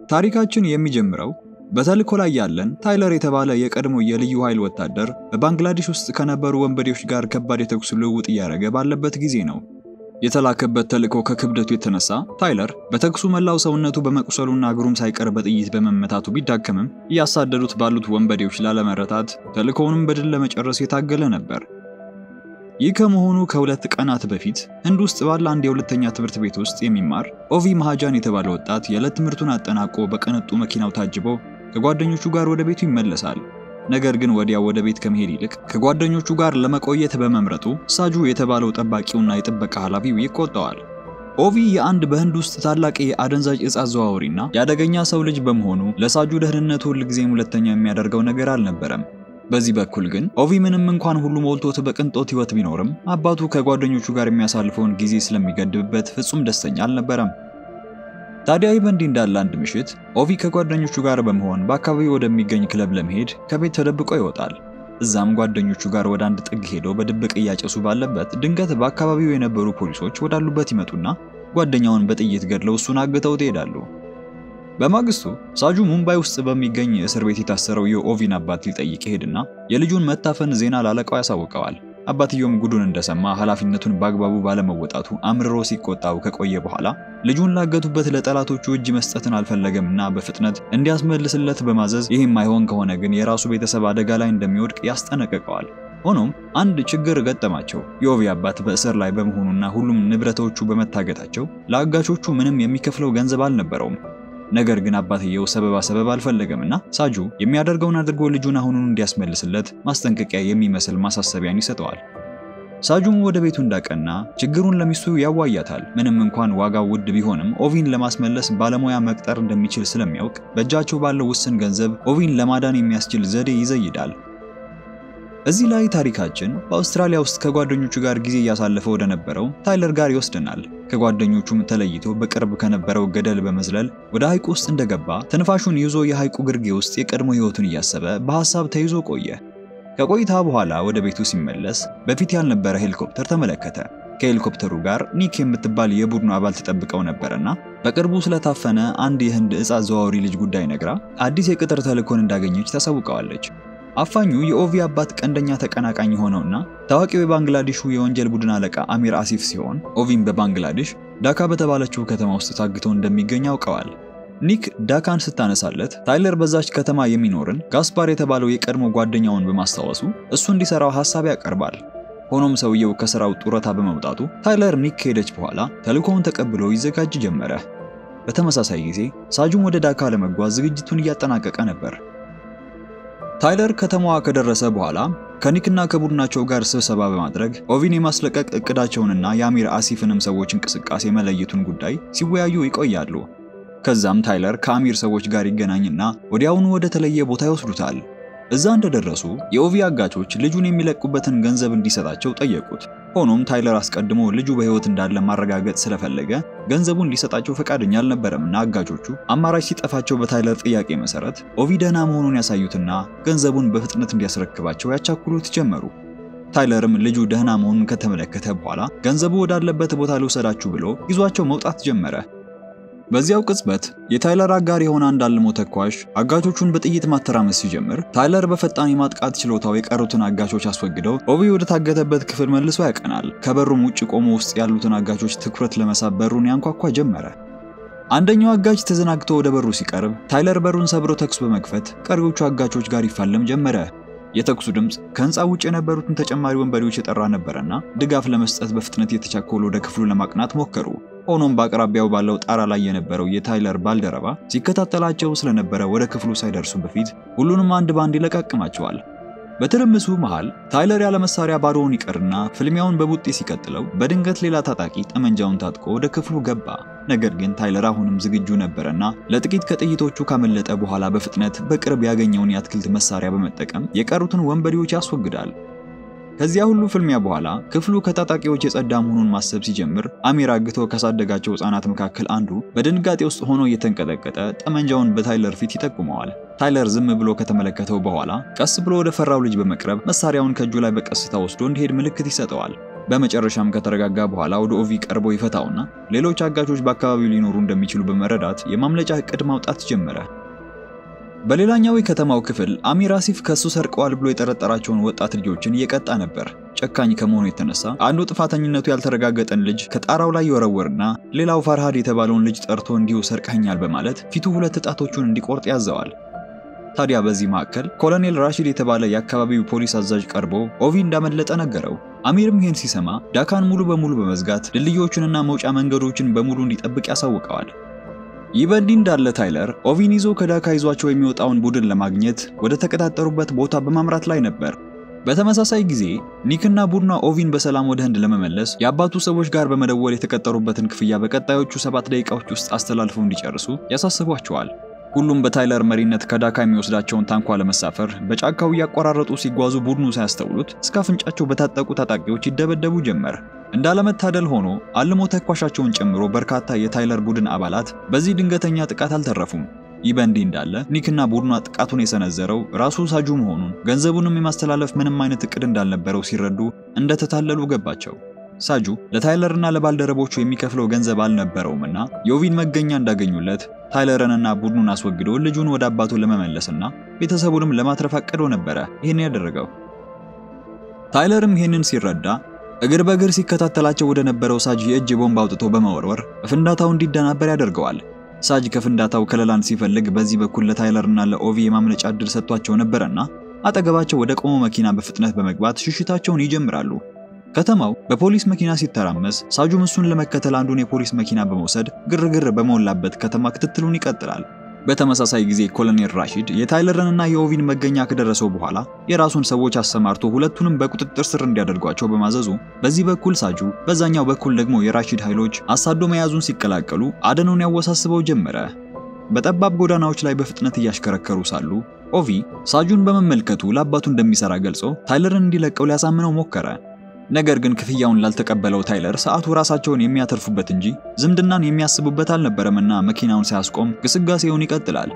ታሪካችን የሚጀምረው በተልእኮ ላይ ያለን ታይለር የተባለ የቀድሞ የልዩ ኃይል ወታደር በባንግላዴሽ ውስጥ ከነበሩ ወንበዴዎች ጋር ከባድ የተኩስ ልውውጥ እያደረገ ባለበት ጊዜ ነው። የተላከበት ተልእኮ ከክብደቱ የተነሳ ታይለር በተኩሱ መላው ሰውነቱ በመቁሰሉና እግሩም ሳይቀር በጥይት በመመታቱ ቢዳከምም እያሳደዱት ባሉት ወንበዴዎች ላለመረታት ተልእኮውንም በድል ለመጨረስ የታገለ ነበር። ይህ ከመሆኑ ከሁለት ቀናት በፊት ህንድ ውስጥ ባለ አንድ የሁለተኛ ትምህርት ቤት ውስጥ የሚማር ኦቪ መሃጃን የተባለ ወጣት የዕለት ትምህርቱን አጠናቆ በቀነጡ መኪናው ታጅቦ ከጓደኞቹ ጋር ወደ ቤቱ ይመለሳል። ነገር ግን ወዲያው ወደ ቤት ከመሄድ ይልቅ ከጓደኞቹ ጋር ለመቆየት በመምረጡ ሳጁ የተባለው ጠባቂውና የጥበቃ ኃላፊው ይቆጣዋል። ኦቪ የአንድ በህንድ ውስጥ ታላቅ የአደንዛዥ እጽ አዘዋዋሪና ያደገኛ ሰው ልጅ በመሆኑ ለሳጁ ደህንነቱ ሁልጊዜም ሁለተኛ የሚያደርገው ነገር አልነበረም። በዚህ በኩል ግን ኦቪ ምንም እንኳን ሁሉ ሞልቶት በቅንጦት ህይወት ቢኖርም አባቱ ከጓደኞቹ ጋር የሚያሳልፈውን ጊዜ ስለሚገድብበት ፍጹም ደስተኛ አልነበረም። ታዲያ በእንዲህ እንዳለ አንድ ምሽት ኦቪ ከጓደኞቹ ጋር በመሆን በአካባቢው ወደሚገኝ ክለብ ለመሄድ ከቤት ተደብቆ ይወጣል። እዛም ጓደኞቹ ጋር ወደ አንድ ጥግ ሄዶ በድብቅ እያጨሱ ባለበት ድንገት በአካባቢው የነበሩ ፖሊሶች ወዳሉበት ይመጡና ጓደኛውን በጥይት ገድለው እሱን አግተው ይሄዳሉ። በማግስቱ ሳጁ ሙምባይ ውስጥ በሚገኝ እስር ቤት የታሰረው የኦቪን አባት ሊጠይቅ ሄድና የልጁን መታፈን ዜና ላለቃው ያሳውቀዋል። አባትየውም ጉዱን እንደሰማ ኃላፊነቱን በአግባቡ ባለመወጣቱ አምርሮ ሲቆጣው ከቆየ በኋላ ልጁን ላገቱበት ለጠላቶቹ እጅ መስጠትን አልፈለገምና በፍጥነት እንዲያስመልስለት በማዘዝ ይህም አይሆን ከሆነ ግን የራሱ ቤተሰብ አደጋ ላይ እንደሚወድቅ ያስጠነቅቀዋል። ሆኖም አንድ ችግር ገጠማቸው። የኦቪ አባት በእስር ላይ በመሆኑና ሁሉም ንብረቶቹ በመታገታቸው ለአጋቾቹ ምንም የሚከፍለው ገንዘብ አልነበረውም። ነገር ግን አባትየው ሰበብ አልፈለገምና ሳጁ የሚያደርገውን አድርጎ ልጁን አሁኑን እንዲያስመልስለት ማስጠንቀቂያ የሚመስል ማሳሰቢያን ይሰጠዋል። ሳጁም ወደ ቤቱ እንዳቀና ችግሩን ለሚስቱ ያዋያታል። ምንም እንኳን ዋጋው ውድ ቢሆንም ኦቪን ለማስመለስ ባለሙያ መቅጠር እንደሚችል ስለሚያውቅ በእጃቸው ባለው ውስን ገንዘብ ኦቪን ለማዳን የሚያስችል ዘዴ ይዘይዳል። እዚህ ላይ ታሪካችን በአውስትራሊያ ውስጥ ከጓደኞቹ ጋር ጊዜ ያሳለፈ ወደ ነበረው ታይለር ጋር ይወስደናል። ከጓደኞቹም ተለይቶ በቅርብ ከነበረው ገደል በመዝለል ወደ ሐይቁ ውስጥ እንደገባ ትንፋሹን ይዞ የሐይቁ ግርጌ ውስጥ የቀድሞ ህይወቱን እያሰበ በሐሳብ ተይዞ ቆየ። ከቆይታ በኋላ ወደ ቤቱ ሲመለስ በፊት ያልነበረ ሄሊኮፕተር ተመለከተ። ከሄሊኮፕተሩ ጋር ኒክ የምትባል የቡድኑ አባል ተጠብቀው ነበርና በቅርቡ ስለታፈነ አንድ የህንድ እጽ አዘዋዋሪ ልጅ ጉዳይ ነግራ አዲስ የቅጥር ተልእኮን እንዳገኘች ታሳውቀዋለች። አፋኙ የኦቪ አባት ቀንደኛ ተቀናቃኝ ሆነውና ታዋቂው የባንግላዴሹ የወንጀል ቡድን አለቃ አሚር አሲፍ ሲሆን ኦቪን በባንግላዴሽ ዳካ በተባለችው ከተማ ውስጥ ታግቶ እንደሚገኝ ያውቀዋል። ኒክ ዳካን ስታነሳለት ታይለር በዛች ከተማ የሚኖርን ጋስፓር የተባለው የቀድሞ ጓደኛውን በማስታወሱ እሱ እንዲሰራው ሐሳብ ያቀርባል። ሆኖም ሰውየው ከስራው ጡረታ በመውጣቱ ታይለር ኒክ ከሄደች በኋላ ተልእኮውን ተቀብሎ ይዘጋጅ ጀመረ። በተመሳሳይ ጊዜ ሳጁም ወደ ዳካ ለመጓዝ ዝግጅቱን እያጠናቀቀ ነበር። ታይለር ከተማዋ ከደረሰ በኋላ ከኒክና ከቡድናቸው ጋር ስብሰባ በማድረግ ኦቪን የማስለቀቅ እቅዳቸውንና የአሚር አሲፍንም ሰዎች እንቅስቃሴ መለየቱን ጉዳይ ሲወያዩ ይቆያሉ። ከዛም ታይለር ከአሚር ሰዎች ጋር ይገናኝና ወዲያውኑ ወደ ተለየ ቦታ ይወስዱታል። እዛ እንደደረሱ የኦቪ አጋቾች ልጁን የሚለቁበትን ገንዘብ እንዲሰጣቸው ጠየቁት። ሆኖም ታይለር አስቀድሞ ልጁ በህይወት እንዳለ ማረጋገጥ ስለፈለገ ገንዘቡን ሊሰጣቸው ፈቃደኛ አልነበረምና አጋቾቹ አማራጭ ሲጠፋቸው በታይለር ጥያቄ መሰረት ኦቪ ደህና መሆኑን ያሳዩትና ገንዘቡን በፍጥነት እንዲያስረክባቸው ያቻኩሉት ጀመሩ። ታይለርም ልጁ ደህና መሆኑን ከተመለከተ በኋላ ገንዘቡ ወዳለበት ቦታ ልውሰዳችሁ ብሎ ይዟቸው መውጣት ጀመረ። በዚያው ቅጽበት የታይለር አጋር የሆነ አንድ አልሞ ተኳሽ አጋቾቹን በጥይት ማተራመስ ሲጀምር ታይለር በፈጣን የማጥቃት ችሎታው የቀሩትን አጋቾች አስወግደው ኦቪ ወደ ታገተበት ክፍል መልሶ ያቀናል። ከበሩም ውጭ ቆሞ ውስጥ ያሉትን አጋቾች ትኩረት ለመሳብ በሩን ያንኳኳ ጀመረ። አንደኛው አጋች ተዘናግቶ ወደ በሩ ሲቀርብ ታይለር በሩን ሰብሮ ተኩስ በመክፈት ቀሪዎቹ አጋቾች ጋር ይፋለም ጀመረ። የተኩሱ ድምጽ ከህንጻው ውጭ የነበሩትን ተጨማሪ ወንበዴዎች የጠራ ነበርና ድጋፍ ለመስጠት በፍጥነት የተቻኮሉ ወደ ክፍሉ ለማቅናት ሞከሩ። ሆኖም በአቅራቢያው ባለው ጣራ ላይ የነበረው የታይለር ባልደረባ ሲከታተላቸው ስለነበረ ወደ ክፍሉ ሳይደርሱ በፊት ሁሉንም አንድ ባንድ ይለቃቅማቸዋል። በትርምሱ መሃል ታይለር ያለ መሳሪያ ባዶውን ይቀርና ፍልሚያውን በቡጤ ሲቀጥለው በድንገት ሌላ ታጣቂ ጠመንጃውን ታጥቆ ወደ ክፍሉ ገባ። ነገር ግን ታይለር አሁንም ዝግጁ ነበርና ለጥቂት ከጥይቶቹ ካመለጠ በኋላ በፍጥነት በቅርብ ያገኘውን የአትክልት መሳሪያ በመጠቀም የቀሩትን ወንበዴዎች ያስወግዳል። ከዚያ ሁሉ ፍልሚያ በኋላ ክፍሉ ከታጣቂዎች የጸዳ መሆኑን ማሰብ ሲጀምር አሚር አግቶ ካሳደጋቸው ህፃናት መካከል አንዱ በድንጋጤ ውስጥ ሆኖ እየተንቀጠቀጠ ጠመንጃውን በታይለር ፊት ይጠቁመዋል። ታይለር ዝም ብሎ ከተመለከተው በኋላ ቀስ ብሎ ወደ ፈራው ልጅ በመቅረብ መሳሪያውን ከእጁ ላይ በቀስታ ወስዶ እንዲሄድ ምልክት ይሰጠዋል። በመጨረሻም ከተረጋጋ በኋላ ወደ ኦቪ ቀርቦ ይፈታውና ሌሎች አጋቾች በአካባቢው ሊኖሩ እንደሚችሉ በመረዳት የማምለጫ እቅድ ማውጣት ጀመረ። በሌላኛው የከተማው ክፍል አሚር አሲፍ ከሱ ሰርቀዋል ብሎ የጠረጠራቸውን ወጣት ልጆችን እየቀጣ ነበር። ጨካኝ ከመሆኑ የተነሳ አንዱ ጥፋተኝነቱ ያልተረጋገጠን ልጅ ከጣራው ላይ ይወረወርና ሌላው ፈርሃድ የተባለውን ልጅ ጠርቶ እንዲሁ ሰርቀኛል በማለት ፊቱ ሁለት ጣቶቹን እንዲቆርጥ ያዘዋል። ታዲያ በዚህ መካከል ኮሎኔል ራሺድ የተባለ የአካባቢው ፖሊስ አዛዥ ቀርቦ ኦቪ እንዳመለጠ ነገረው። አሚርም ይህን ሲሰማ ዳካን ሙሉ በሙሉ በመዝጋት ድልድዮቹንና መውጫ መንገዶችን በሙሉ እንዲጠብቅ ያሳውቀዋል። ይህ በእንዲህ እንዳለ ታይለር ኦቪን ይዞ ከዳካ ይዟቸው የሚወጣውን ቡድን ለማግኘት ወደ ተቀጣጠሩበት ቦታ በማምራት ላይ ነበር። በተመሳሳይ ጊዜ ኒክና ቡድኗ ኦቪን በሰላም ወደ ህንድ ለመመለስ የአባቱ ሰዎች ጋር በመደወል የተቀጠሩበትን ክፍያ በቀጣዮቹ 7 ደቂቃዎች ውስጥ አስተላልፈው እንዲጨርሱ ያሳስቧቸዋል። ሁሉም በታይለር መሪነት ከዳካ የሚወስዳቸውን ታንኳ ለመሳፈር በጫካው ያቋራረጡ ሲጓዙ ቡድኑ ሳያስተውሉት እስከ አፍንጫቸው በታጠቁ ታጣቂዎች ይደበደቡ ጀመር። እንዳለመታደል ሆኖ አልሞ ተኳሻቸውን ጨምሮ በርካታ የታይለር ቡድን አባላት በዚህ ድንገተኛ ጥቃት አልተረፉም። ይህ በእንዲህ እንዳለ ኒክና ቡድኗ ጥቃቱን የሰነዘረው ራሱ ሳጁ መሆኑን ገንዘቡንም የማስተላለፍ ምንም አይነት እቅድ እንዳልነበረው ሲረዱ እንደተታለሉ ገባቸው። ሳጁ ለታይለርና ለባልደረቦቹ የሚከፍለው ገንዘብ አልነበረውምና የኦቪን መገኛ እንዳገኙለት ታይለርንና ቡድኑን አስወግዶ ልጁን ወደ አባቱ ለመመለስና ቤተሰቡንም ለማትረፍ አቅዶ ነበር ይሄን ያደረገው። ታይለርም ይሄንን ሲረዳ እግር በእግር ሲከታተላቸው ወደ ነበረው ሳጅ የእጅ ቦምብ አውጥቶ በመወርወር ፍንዳታው እንዲደናበር ያደርገዋል። ሳጅ ከፍንዳታው ከለላን ሲፈልግ በዚህ በኩል ለታይለርና ለኦቪ የማምለጫ ዕድል ሰጥቷቸው ነበርና አጠገባቸው ወደ ቆመው መኪና በፍጥነት በመግባት ሽሽታቸውን ይጀምራሉ። ከተማው በፖሊስ መኪና ሲተራመስ ሳጁም እሱን ለመከተል አንዱን የፖሊስ መኪና በመውሰድ ግርግር በመውላበት ከተማ ክትትሉን ይቀጥላል። በተመሳሳይ ጊዜ ኮሎኔል ራሺድ የታይለርንና የኦቪን መገኛ ከደረሰው በኋላ የራሱን ሰዎች አሰማርቶ ሁለቱንም በቁጥጥር ስር እንዲያደርጓቸው በማዘዙ በዚህ በኩል ሳጁ በዛኛው በኩል ደግሞ የራሺድ ኃይሎች አሳዶ መያዙን ሲቀላቀሉ አደኑን ያወሳስበው ጀመረ። በጠባብ ጎዳናዎች ላይ በፍጥነት እያሽከረከሩ ሳሉ ኦቪ ሳጁን በመመልከቱ ለአባቱ እንደሚሰራ ገልጾ ታይለርን እንዲለቀው ሊያሳምነው ሞከረ። ነገር ግን ክፍያውን ላልተቀበለው ታይለር ሰዓቱ ራሳቸውን የሚያተርፉበት እንጂ ዝምድናን የሚያስቡበት አልነበረምና መኪናውን ሳያስቆም ግስጋሴውን ይቀጥላል።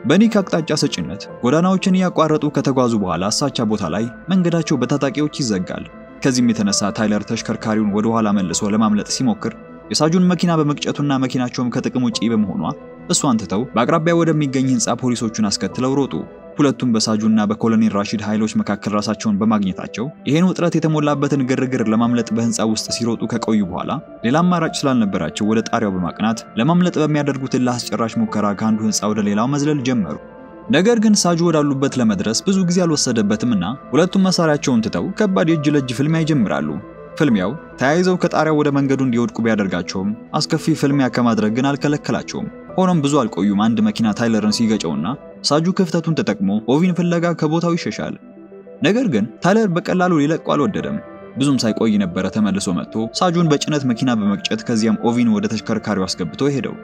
በኒክ አቅጣጫ ሰጭነት ጎዳናዎችን ያቋረጡ ከተጓዙ በኋላ አሳቻ ቦታ ላይ መንገዳቸው በታጣቂዎች ይዘጋል። ከዚህም የተነሳ ታይለር ተሽከርካሪውን ወደ ኋላ መልሶ ለማምለጥ ሲሞክር የሳጁን መኪና በመቅጨቱና መኪናቸውም ከጥቅም ውጪ በመሆኗ እሷን ትተው በአቅራቢያ ወደሚገኝ ህንጻ ፖሊሶቹን አስከትለው ሮጡ። ሁለቱም በሳጁና በኮሎኔል ራሺድ ኃይሎች መካከል ራሳቸውን በማግኘታቸው ይሄን ውጥረት የተሞላበትን ግርግር ለማምለጥ በህንጻ ውስጥ ሲሮጡ ከቆዩ በኋላ ሌላ አማራጭ ስላልነበራቸው ወደ ጣሪያው በማቅናት ለማምለጥ በሚያደርጉት ለአስጨራሽ ሙከራ ከአንዱ ህንጻ ወደ ሌላው መዝለል ጀመሩ። ነገር ግን ሳጁ ወዳሉበት ለመድረስ ብዙ ጊዜ አልወሰደበትምና ሁለቱም መሳሪያቸውን ትተው ከባድ የእጅ ለእጅ ፍልሚያ ይጀምራሉ። ፍልሚያው ተያይዘው ከጣሪያው ወደ መንገዱ እንዲወድቁ ቢያደርጋቸውም አስከፊ ፍልሚያ ከማድረግ ግን አልከለከላቸውም። ሆኖም ብዙ አልቆዩም። አንድ መኪና ታይለርን ሲገጨውና ሳጁ ክፍተቱን ተጠቅሞ ኦቪን ፍለጋ ከቦታው ይሸሻል። ነገር ግን ታይለር በቀላሉ ሊለቀው አልወደደም። ብዙም ሳይቆይ ነበር ተመልሶ መጥቶ ሳጁን በጭነት መኪና በመቅጨት ከዚያም ኦቪን ወደ ተሽከርካሪው አስገብቶ ሄደው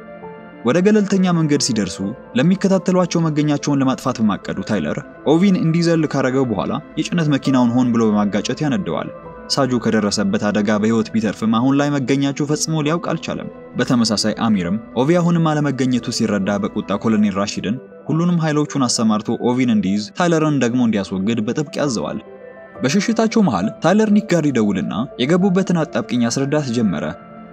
ወደ ገለልተኛ መንገድ ሲደርሱ ለሚከታተሏቸው መገኛቸውን ለማጥፋት በማቀዱ ታይለር ኦቪን እንዲዘል ካረገው በኋላ የጭነት መኪናውን ሆን ብሎ በማጋጨት ያነደዋል። ሳጁ ከደረሰበት አደጋ በህይወት ቢተርፍም አሁን ላይ መገኛቸው ፈጽሞ ሊያውቅ አልቻለም። በተመሳሳይ አሚርም ኦቪ አሁንም አለመገኘቱ ሲረዳ በቁጣ ኮሎኔል ራሺድን ሁሉንም ኃይሎቹን አሰማርቶ ኦቪን እንዲይዝ ታይለርን ደግሞ እንዲያስወግድ በጥብቅ ያዘዋል። በሽሽታቸው መሃል ታይለር ኒክ ጋር ይደውልና የገቡበትን አጣብቂኝ ያስረዳት ጀመረ።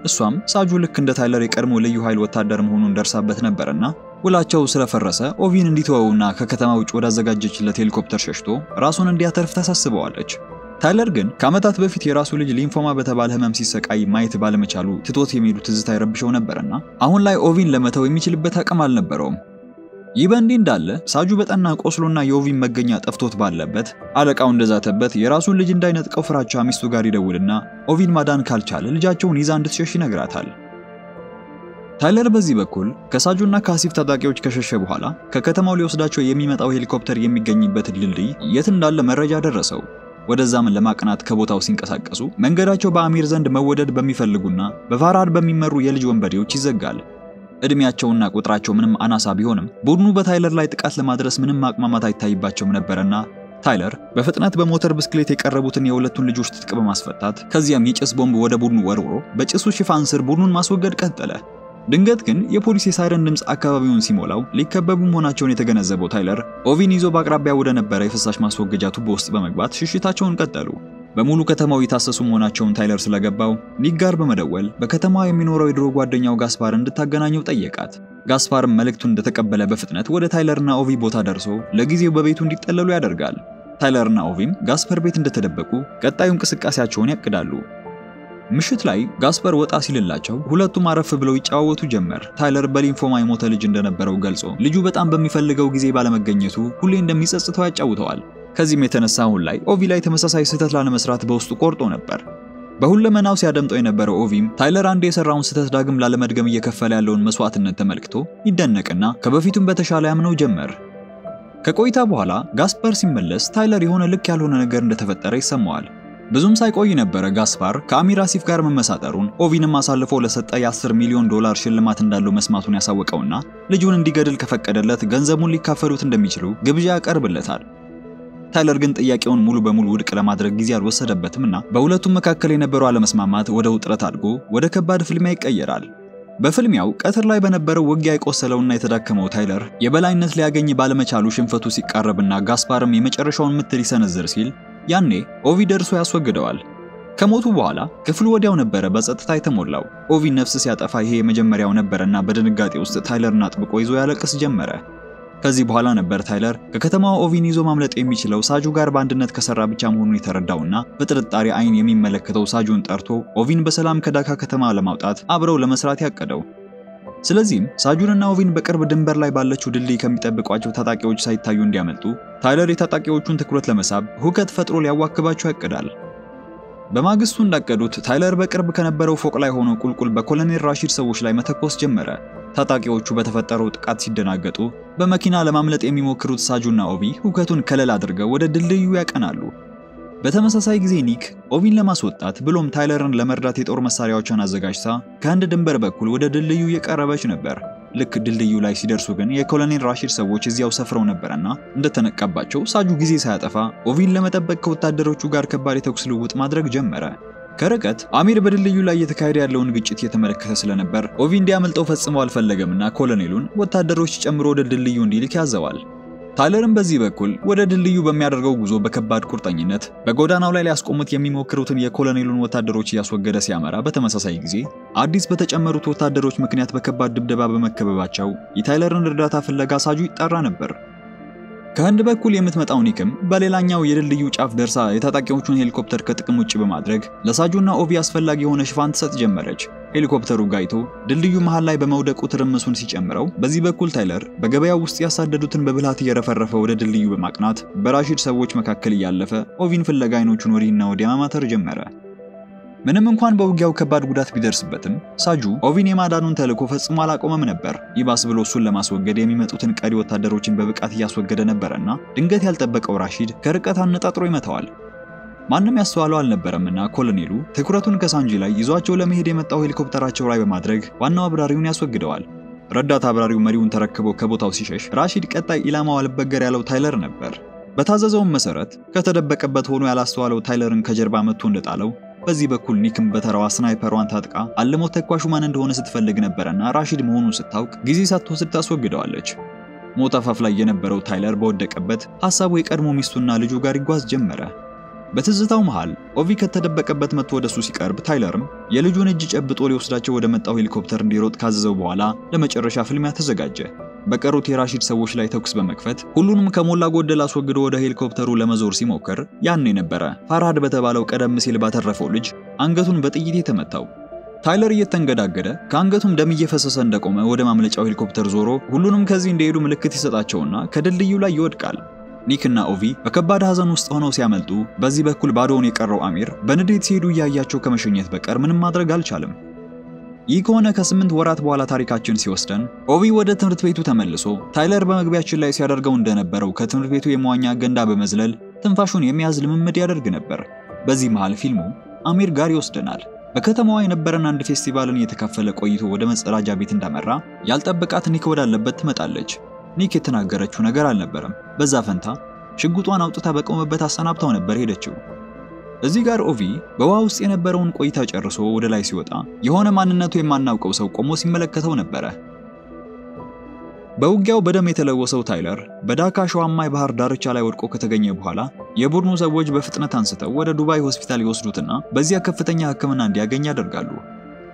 እሷም ሳጁ ልክ እንደ ታይለር የቀድሞ ልዩ ኃይል ወታደር መሆኑን ደርሳበት ነበርና ውላቸው ስለፈረሰ ኦቪን እንዲተወውና ከከተማ ውጭ ወዳዘጋጀችለት ሄሊኮፕተር ሸሽቶ ራሱን እንዲያተርፍ ታሳስበዋለች። ታይለር ግን ከዓመታት በፊት የራሱ ልጅ ሊምፎማ በተባለ ህመም ሲሰቃይ ማየት ባለመቻሉ ትቶት የሚሉ ትዝታ ይረብሸው ነበርና አሁን ላይ ኦቪን ለመተው የሚችልበት አቅም አልነበረውም። ይህ በእንዲህ እንዳለ ሳጁ በጠና ቆስሎና የኦቪን መገኛ ጠፍቶት ባለበት አለቃው እንደዛተበት የራሱን ልጅ እንዳይነጥቀው ፍራቻ ሚስቱ ጋር ይደውልና ኦቪን ማዳን ካልቻለ ልጃቸውን ይዛ እንድትሸሽ ይነግራታል። ታይለር በዚህ በኩል ከሳጁና ከአሲፍ ታጣቂዎች ከሸሸ በኋላ ከከተማው ሊወስዳቸው የሚመጣው ሄሊኮፕተር የሚገኝበት ድልድይ የት እንዳለ መረጃ ደረሰው። ወደዛም ለማቅናት ከቦታው ሲንቀሳቀሱ መንገዳቸው በአሚር ዘንድ መወደድ በሚፈልጉና በፋራድ በሚመሩ የልጅ ወንበዴዎች ይዘጋል። እድሜያቸውና ቁጥራቸው ምንም አናሳ ቢሆንም ቡድኑ በታይለር ላይ ጥቃት ለማድረስ ምንም ማቅማማት አይታይባቸውም ነበርና ታይለር በፍጥነት በሞተር ብስክሌት የቀረቡትን የሁለቱን ልጆች ትጥቅ በማስፈታት ከዚያም የጭስ ቦምብ ወደ ቡድኑ ወርውሮ በጭሱ ሽፋን ስር ቡድኑን ማስወገድ ቀጠለ። ድንገት ግን የፖሊስ የሳይረን ድምጽ አካባቢውን ሲሞላው ሊከበቡ መሆናቸውን የተገነዘበው ታይለር ኦቪን ይዞ በአቅራቢያ ወደ ነበረ የፍሳሽ ማስወገጃ ቱቦ ውስጥ በመግባት ሽሽታቸውን ቀጠሉ። በሙሉ ከተማው የታሰሱ መሆናቸውን ታይለር ስለገባው ኒክ ጋር በመደወል በከተማዋ የሚኖረው የድሮ ጓደኛው ጋስፓር እንድታገናኘው ጠየቃት። ጋስፓርም መልእክቱን እንደተቀበለ በፍጥነት ወደ ታይለርና ኦቪ ቦታ ደርሶ ለጊዜው በቤቱ እንዲጠለሉ ያደርጋል። ታይለርና ኦቪም ጋስፐር ቤት እንደተደበቁ ቀጣዩ እንቅስቃሴያቸውን ያቅዳሉ። ምሽት ላይ ጋስፐር ወጣ ሲልላቸው ሁለቱም አረፍ ብለው ይጫወቱ ጀመር። ታይለር በሊንፎማ የሞተ ልጅ እንደነበረው ገልጾ ልጁ በጣም በሚፈልገው ጊዜ ባለመገኘቱ ሁሌ እንደሚጸጽተው ያጫውተዋል። ከዚህም የተነሳ አሁን ላይ ኦቪ ላይ ተመሳሳይ ስህተት ላለመስራት በውስጡ ቆርጦ ነበር። በሁለመናው ሲያደምጠው የነበረው ኦቪም ታይለር አንዴ የሰራውን ስህተት ዳግም ላለመድገም እየከፈለ ያለውን መስዋዕትነት ተመልክቶ ይደነቅና ከበፊቱም በተሻለ ያምነው ጀመር። ከቆይታ በኋላ ጋስፐር ሲመለስ ታይለር የሆነ ልክ ያልሆነ ነገር እንደተፈጠረ ይሰማዋል። ብዙም ሳይቆይ ነበር ጋስፓር ከአሚር አሲፍ ጋር መመሳጠሩን ኦቪንም አሳልፎ ለሰጠ የ$10 ሚሊዮን ሽልማት እንዳለው መስማቱን ያሳወቀውና ልጁን እንዲገድል ከፈቀደለት ገንዘቡን ሊካፈሉት እንደሚችሉ ግብዣ ያቀርብለታል። ታይለር ግን ጥያቄውን ሙሉ በሙሉ ውድቅ ለማድረግ ጊዜ አልወሰደበትምና በሁለቱም መካከል የነበረው አለመስማማት ወደ ውጥረት አድጎ ወደ ከባድ ፍልሚያ ይቀየራል። በፍልሚያው ቀትር ላይ በነበረው ውጊያ የቆሰለውና የተዳከመው ታይለር የበላይነት ሊያገኝ ባለመቻሉ ሽንፈቱ ሲቃረብና ጋስፓርም የመጨረሻውን ምት ሊሰነዝር ሲል ያኔ ኦቪ ደርሶ ያስወግደዋል። ከሞቱ በኋላ ክፍሉ ወዲያው ነበር በጸጥታ የተሞላው። ኦቪ ነፍስ ሲያጠፋ ይሄ የመጀመሪያው ነበርና በድንጋጤ ውስጥ ታይለርን አጥብቆ ይዞ ያለቅስ ጀመረ። ከዚህ በኋላ ነበር ታይለር ከከተማው ኦቪን ይዞ ማምለጥ የሚችለው ሳጁ ጋር በአንድነት ከሰራ ብቻ መሆኑን የተረዳውና በጥርጣሬ አይን የሚመለከተው ሳጁን ጠርቶ ኦቪን በሰላም ከዳካ ከተማ ለማውጣት አብረው ለመስራት ያቀደው። ስለዚህም ሳጁንና ኦቪን በቅርብ ድንበር ላይ ባለችው ድልድይ ከሚጠብቋቸው ታጣቂዎች ሳይታዩ እንዲያመልጡ ታይለር የታጣቂዎቹን ትኩረት ለመሳብ ሁከት ፈጥሮ ሊያዋክባቸው ያቀዳል። በማግስቱ እንዳቀዱት ታይለር በቅርብ ከነበረው ፎቅ ላይ ሆኖ ቁልቁል በኮሎኔል ራሺድ ሰዎች ላይ መተኮስ ጀመረ። ታጣቂዎቹ በተፈጠረው ጥቃት ሲደናገጡ በመኪና ለማምለጥ የሚሞክሩት ሳጁና ኦቪ ሁከቱን ከለል አድርገው ወደ ድልድዩ ያቀናሉ። በተመሳሳይ ጊዜ ኒክ ኦቪን ለማስወጣት ብሎም ታይለርን ለመርዳት የጦር መሳሪያዎችን አዘጋጅታ ከአንድ ድንበር በኩል ወደ ድልድዩ እየቀረበች ነበር። ልክ ድልድዩ ላይ ሲደርሱ ግን የኮሎኔል ራሺድ ሰዎች እዚያው ሰፍረው ነበርና እንደተነቃባቸው ሳጁ ጊዜ ሳያጠፋ ኦቪን ለመጠበቅ ከወታደሮቹ ጋር ከባድ የተኩስ ልውውጥ ማድረግ ጀመረ። ከርቀት አሚር በድልድዩ ላይ እየተካሄደ ያለውን ግጭት እየተመለከተ ስለነበር ኦቪ እንዲያመልጠው ፈጽሞ አልፈለገምና ኮሎኔሉን ወታደሮች ጨምሮ ወደ ድልድዩ እንዲልክ ያዘዋል። ታይለርም በዚህ በኩል ወደ ድልድዩ በሚያደርገው ጉዞ በከባድ ቁርጠኝነት በጎዳናው ላይ ሊያስቆሙት የሚሞክሩትን የኮሎኔሉን ወታደሮች እያስወገደ ሲያመራ በተመሳሳይ ጊዜ አዲስ በተጨመሩት ወታደሮች ምክንያት በከባድ ድብደባ በመከበባቸው የታይለርን እርዳታ ፍለጋ ሳጁ ይጣራ ነበር። ከህንድ በኩል የምትመጣው ኒክም በሌላኛው የድልድዩ ጫፍ ደርሳ የታጣቂዎቹን ሄሊኮፕተር ከጥቅም ውጭ በማድረግ ለሳጁና ኦቪ አስፈላጊ የሆነ ሽፋን ትሰጥ ጀመረች። ሄሊኮፕተሩ ጋይቶ ድልድዩ መሃል ላይ በመውደቁ ትርምሱን ሲጨምረው በዚህ በኩል ታይለር በገበያው ውስጥ ያሳደዱትን በብልሃት እየረፈረፈ ወደ ድልድዩ በማቅናት በራሺድ ሰዎች መካከል እያለፈ ኦቪን ፍለጋ አይኖቹን ወዲህና ወዲያ ማማተር ጀመረ። ምንም እንኳን በውጊያው ከባድ ጉዳት ቢደርስበትም ሳጁ ኦቪን የማዳኑን ተልዕኮ ፈጽሞ አላቆመም ነበር። ይባስ ብሎ እሱን ለማስወገድ የሚመጡትን ቀሪ ወታደሮችን በብቃት እያስወገደ ነበርና ድንገት ያልጠበቀው ራሺድ ከርቀት አነጣጥሮ ይመታዋል። ማንም ያስተዋለው አልነበረምና ኮሎኔሉ ትኩረቱን ከሳንጂ ላይ ይዟቸው ለመሄድ የመጣው ሄሊኮፕተራቸው ላይ በማድረግ ዋናው አብራሪውን ያስወግደዋል። ረዳት አብራሪው መሪውን ተረክቦ ከቦታው ሲሸሽ ራሺድ ቀጣይ ኢላማው አልበገር ያለው ታይለር ነበር። በታዘዘው መሰረት ከተደበቀበት ሆኖ ያላስተዋለው ታይለርን ከጀርባ መጥቶ እንደጣለው በዚህ በኩል ኒክም በተራዋ ስናይፐሯን ታጥቃ አለሞ ተኳሹ ማን እንደሆነ ስትፈልግ ነበርና ራሺድ መሆኑን ስታውቅ ጊዜ ሳትወስድ ታስወግደዋለች። ሞት አፋፍ ላይ የነበረው ታይለር በወደቀበት ሐሳቡ የቀድሞ ሚስቱና ልጁ ጋር ይጓዝ ጀመረ። በትዝታው መሃል ኦቪ ከተደበቀበት መጥቶ ወደሱ ሲቀርብ ታይለርም የልጁን እጅ ጨብጦ ሊወስዳቸው ወደ መጣው ሄሊኮፕተር እንዲሮጥ ካዘዘው በኋላ ለመጨረሻ ፍልሚያ ተዘጋጀ። በቀሩት የራሺድ ሰዎች ላይ ተኩስ በመክፈት ሁሉንም ከሞላ ጎደል አስወግዶ ወደ ሄሊኮፕተሩ ለመዞር ሲሞክር ያኔ ነበረ ፋራድ በተባለው ቀደም ሲል ባተረፈው ልጅ አንገቱን በጥይት የተመታው። ታይለር እየተንገዳገደ ከአንገቱም ደም እየፈሰሰ እንደቆመ ወደ ማምለጫው ሄሊኮፕተር ዞሮ ሁሉንም ከዚህ እንደሄዱ ምልክት ይሰጣቸውና ከድልድዩ ላይ ይወድቃል። ኒክና ኦቪ በከባድ ሐዘን ውስጥ ሆነው ሲያመልጡ በዚህ በኩል ባዶውን የቀረው አሚር በንዴት ሲሄዱ ያያቸው ከመሸኘት በቀር ምንም ማድረግ አልቻለም። ይህ ከሆነ ከ8 ወራት በኋላ ታሪካችን ሲወስደን ኦቪ ወደ ትምህርት ቤቱ ተመልሶ ታይለር በመግቢያችን ላይ ሲያደርገው እንደነበረው ከትምህርት ቤቱ የመዋኛ ገንዳ በመዝለል ትንፋሹን የሚያዝ ልምምድ ያደርግ ነበር። በዚህ መሃል ፊልሙ አሚር ጋር ይወስደናል። በከተማዋ የነበረን አንድ ፌስቲቫልን እየተካፈለ ቆይቶ ወደ መጸዳጃ ቤት እንዳመራ ያልጠበቃት ኒክ ወዳለበት ትመጣለች። ኒክ የተናገረችው ነገር አልነበረም። በዛ ፈንታ ሽጉጧን አውጥታ በቆመበት አሰናብታው ነበር ሄደችው። እዚህ ጋር ኦቪ በውሃ ውስጥ የነበረውን ቆይታ ጨርሶ ወደ ላይ ሲወጣ የሆነ ማንነቱ የማናውቀው ሰው ቆሞ ሲመለከተው ነበር። በውጊያው በደም የተለወሰው ታይለር በዳካ ሸዋማ የባህር ዳርቻ ላይ ወድቆ ከተገኘ በኋላ የቡድኑ ሰዎች በፍጥነት አንስተው ወደ ዱባይ ሆስፒታል ይወስዱትና በዚያ ከፍተኛ ሕክምና እንዲያገኝ ያደርጋሉ።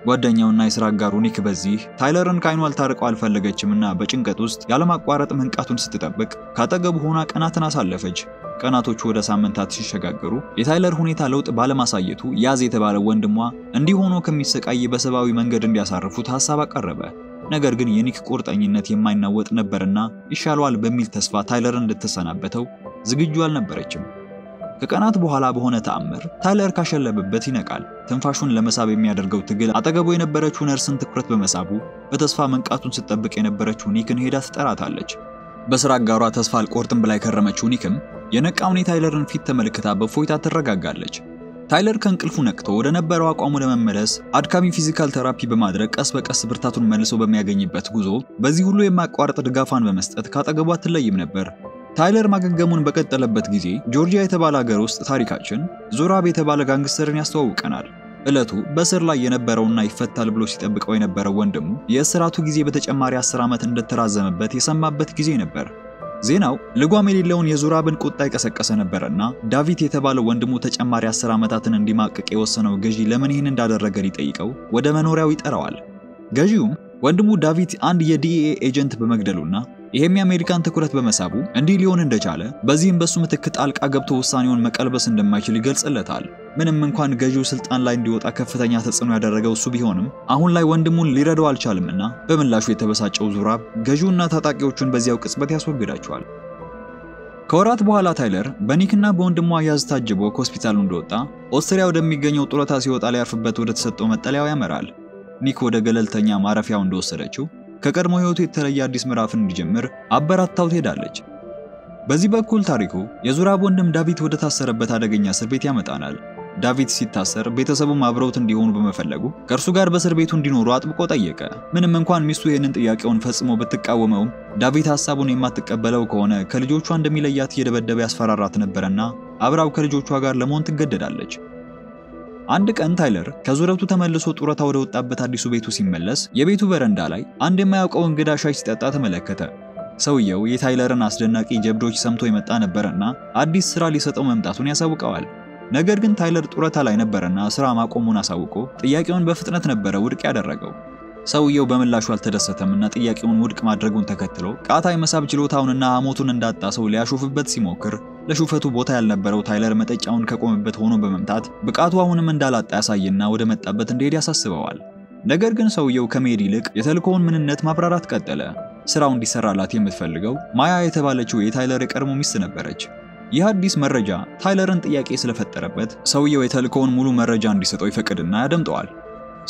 ጓደኛውና የሥራ አጋሩ ኒክ በዚህ ታይለርን ከዓይኗ ልታርቀው አልፈለገችምና በጭንቀት ውስጥ ያለማቋረጥ መንቃቱን ስትጠብቅ ካጠገቡ ሆና ቀናትን አሳለፈች። ቀናቶቹ ወደ ሳምንታት ሲሸጋገሩ የታይለር ሁኔታ ለውጥ ባለማሳየቱ ያዝ የተባለው ወንድሟ እንዲህ ሆኖ ከሚሰቃይ በሰባዊ መንገድ እንዲያሳርፉት ሐሳብ አቀረበ። ነገር ግን የኒክ ቁርጠኝነት የማይናወጥ ነበርና ይሻለዋል በሚል ተስፋ ታይለርን እንድትሰናበተው ዝግጁ አልነበረችም። ከቀናት በኋላ በሆነ ተአምር ታይለር ካሸለበበት ይነቃል። ትንፋሹን ለመሳብ የሚያደርገው ትግል አጠገቡ የነበረችው ነርስን ትኩረት በመሳቡ በተስፋ መንቃቱን ስትጠብቅ የነበረችው ኒክን ሄዳ ትጠራታለች። በሥራ አጋሯ ተስፋ አልቆርጥም ብላ የከረመችው ኒክም የነቃውን የታይለርን ፊት ተመልክታ በፎይታ ትረጋጋለች። ታይለር ከእንቅልፉ ነቅቶ ወደ ነበረው አቋሙ ለመመለስ አድካሚ ፊዚካል ቴራፒ በማድረግ ቀስ በቀስ ብርታቱን መልሶ በሚያገኝበት ጉዞ በዚህ ሁሉ የማያቋርጥ ድጋፋን በመስጠት ካጠገቧ አትለይም ነበር። ታይለር ማገገሙን በቀጠለበት ጊዜ ጆርጂያ የተባለ ሀገር ውስጥ ታሪካችን ዞራብ የተባለ ጋንግስተርን ያስተዋውቀናል። ዕለቱ በእስር ላይ የነበረውና ይፈታል ብሎ ሲጠብቀው የነበረው ወንድሙ የእስራቱ ጊዜ በተጨማሪ 10 ዓመት እንደተራዘመበት የሰማበት ጊዜ ነበር። ዜናው ልጓም የሌለውን የዞራብን ቁጣ የቀሰቀሰ ነበርና ዳቪት የተባለው ወንድሙ ተጨማሪ 10 ዓመታትን እንዲማቀቅ የወሰነው ገዢ ለምን ይህን እንዳደረገ ሊጠይቀው ወደ መኖሪያው ይጠራዋል። ገዢውም ወንድሙ ዳቪት አንድ የዲኤ ኤጀንት በመግደሉና ይሄም የአሜሪካን ትኩረት በመሳቡ እንዲህ ሊሆን እንደቻለ በዚህም በሱ ምትክ ጣልቃ ገብቶ ውሳኔውን መቀልበስ እንደማይችል ይገልጽለታል። ምንም እንኳን ገዢው ስልጣን ላይ እንዲወጣ ከፍተኛ ተጽዕኖ ያደረገው እሱ ቢሆንም አሁን ላይ ወንድሙን ሊረዳው አልቻለምና በምላሹ የተበሳጨው ዞራብ ገዢውና ታጣቂዎቹን በዚያው ቅጽበት ያስወግዳቸዋል። ከወራት በኋላ ታይለር በኒክና በወንድሙ አያዝ ታጅቦ ከሆስፒታሉ እንደወጣ ኦስትሪያ ወደሚገኘው ጡረታ ሲወጣ ሊያርፍበት ወደ ተሰጠው መጠለያው ያመራል። ኒክ ወደ ገለልተኛ ማረፊያው እንደወሰደችው ከቀድሞ ህይወቱ የተለየ አዲስ ምዕራፍን እንዲጀምር አበራታው ትሄዳለች። በዚህ በኩል ታሪኩ የዞራብ ወንድም ዳቪት ወደ ታሰረበት አደገኛ እስር ቤት ያመጣናል። ዳቪት ሲታሰር ቤተሰቡም አብረውት እንዲሆኑ በመፈለጉ ከእርሱ ጋር በእስር ቤቱ እንዲኖሩ አጥብቆ ጠየቀ። ምንም እንኳን ሚስቱ ይህንን ጥያቄውን ፈጽሞ ብትቃወመውም ዳቪት ሐሳቡን የማትቀበለው ከሆነ ከልጆቿ እንደሚለያት እየደበደበ ያስፈራራት ነበርና አብራው ከልጆቿ ጋር ለመሆን ትገደዳለች። አንድ ቀን ታይለር ከዙረቱ ተመልሶ ጡረታ ወደ ወጣበት አዲሱ ቤቱ ሲመለስ የቤቱ በረንዳ ላይ አንድ የማያውቀው እንግዳ ሻይ ሲጠጣ ተመለከተ። ሰውየው የታይለርን አስደናቂ ጀብዶች ሰምቶ የመጣ ነበርና አዲስ ስራ ሊሰጠው መምጣቱን ያሳውቀዋል። ነገር ግን ታይለር ጡረታ ላይ ነበርና ስራ ማቆሙን አሳውቆ ጥያቄውን በፍጥነት ነበረ ውድቅ ያደረገው። ሰውየው በምላሹ አልተደሰተምና ጥያቄውን ውድቅ ማድረጉን ተከትሎ ቃታ የመሳብ ችሎታውንና አሞቱን እንዳጣ ሰው ሊያሾፍበት ሲሞክር ለሹፈቱ ቦታ ያልነበረው ታይለር መጠጫውን ከቆመበት ሆኖ በመምታት ብቃቱ አሁንም እንዳላጣ ያሳይና ወደ መጣበት እንዲሄድ ያሳስበዋል። ነገር ግን ሰውየው ከመሄድ ይልቅ የተልኮውን ምንነት ማብራራት ቀጠለ። ስራው እንዲሰራላት የምትፈልገው ማያ የተባለችው የታይለር የቀድሞ ሚስት ነበረች። ይህ አዲስ መረጃ ታይለርን ጥያቄ ስለፈጠረበት ሰውየው የተልኮውን ሙሉ መረጃ እንዲሰጠው ይፈቅድና ያደምጠዋል።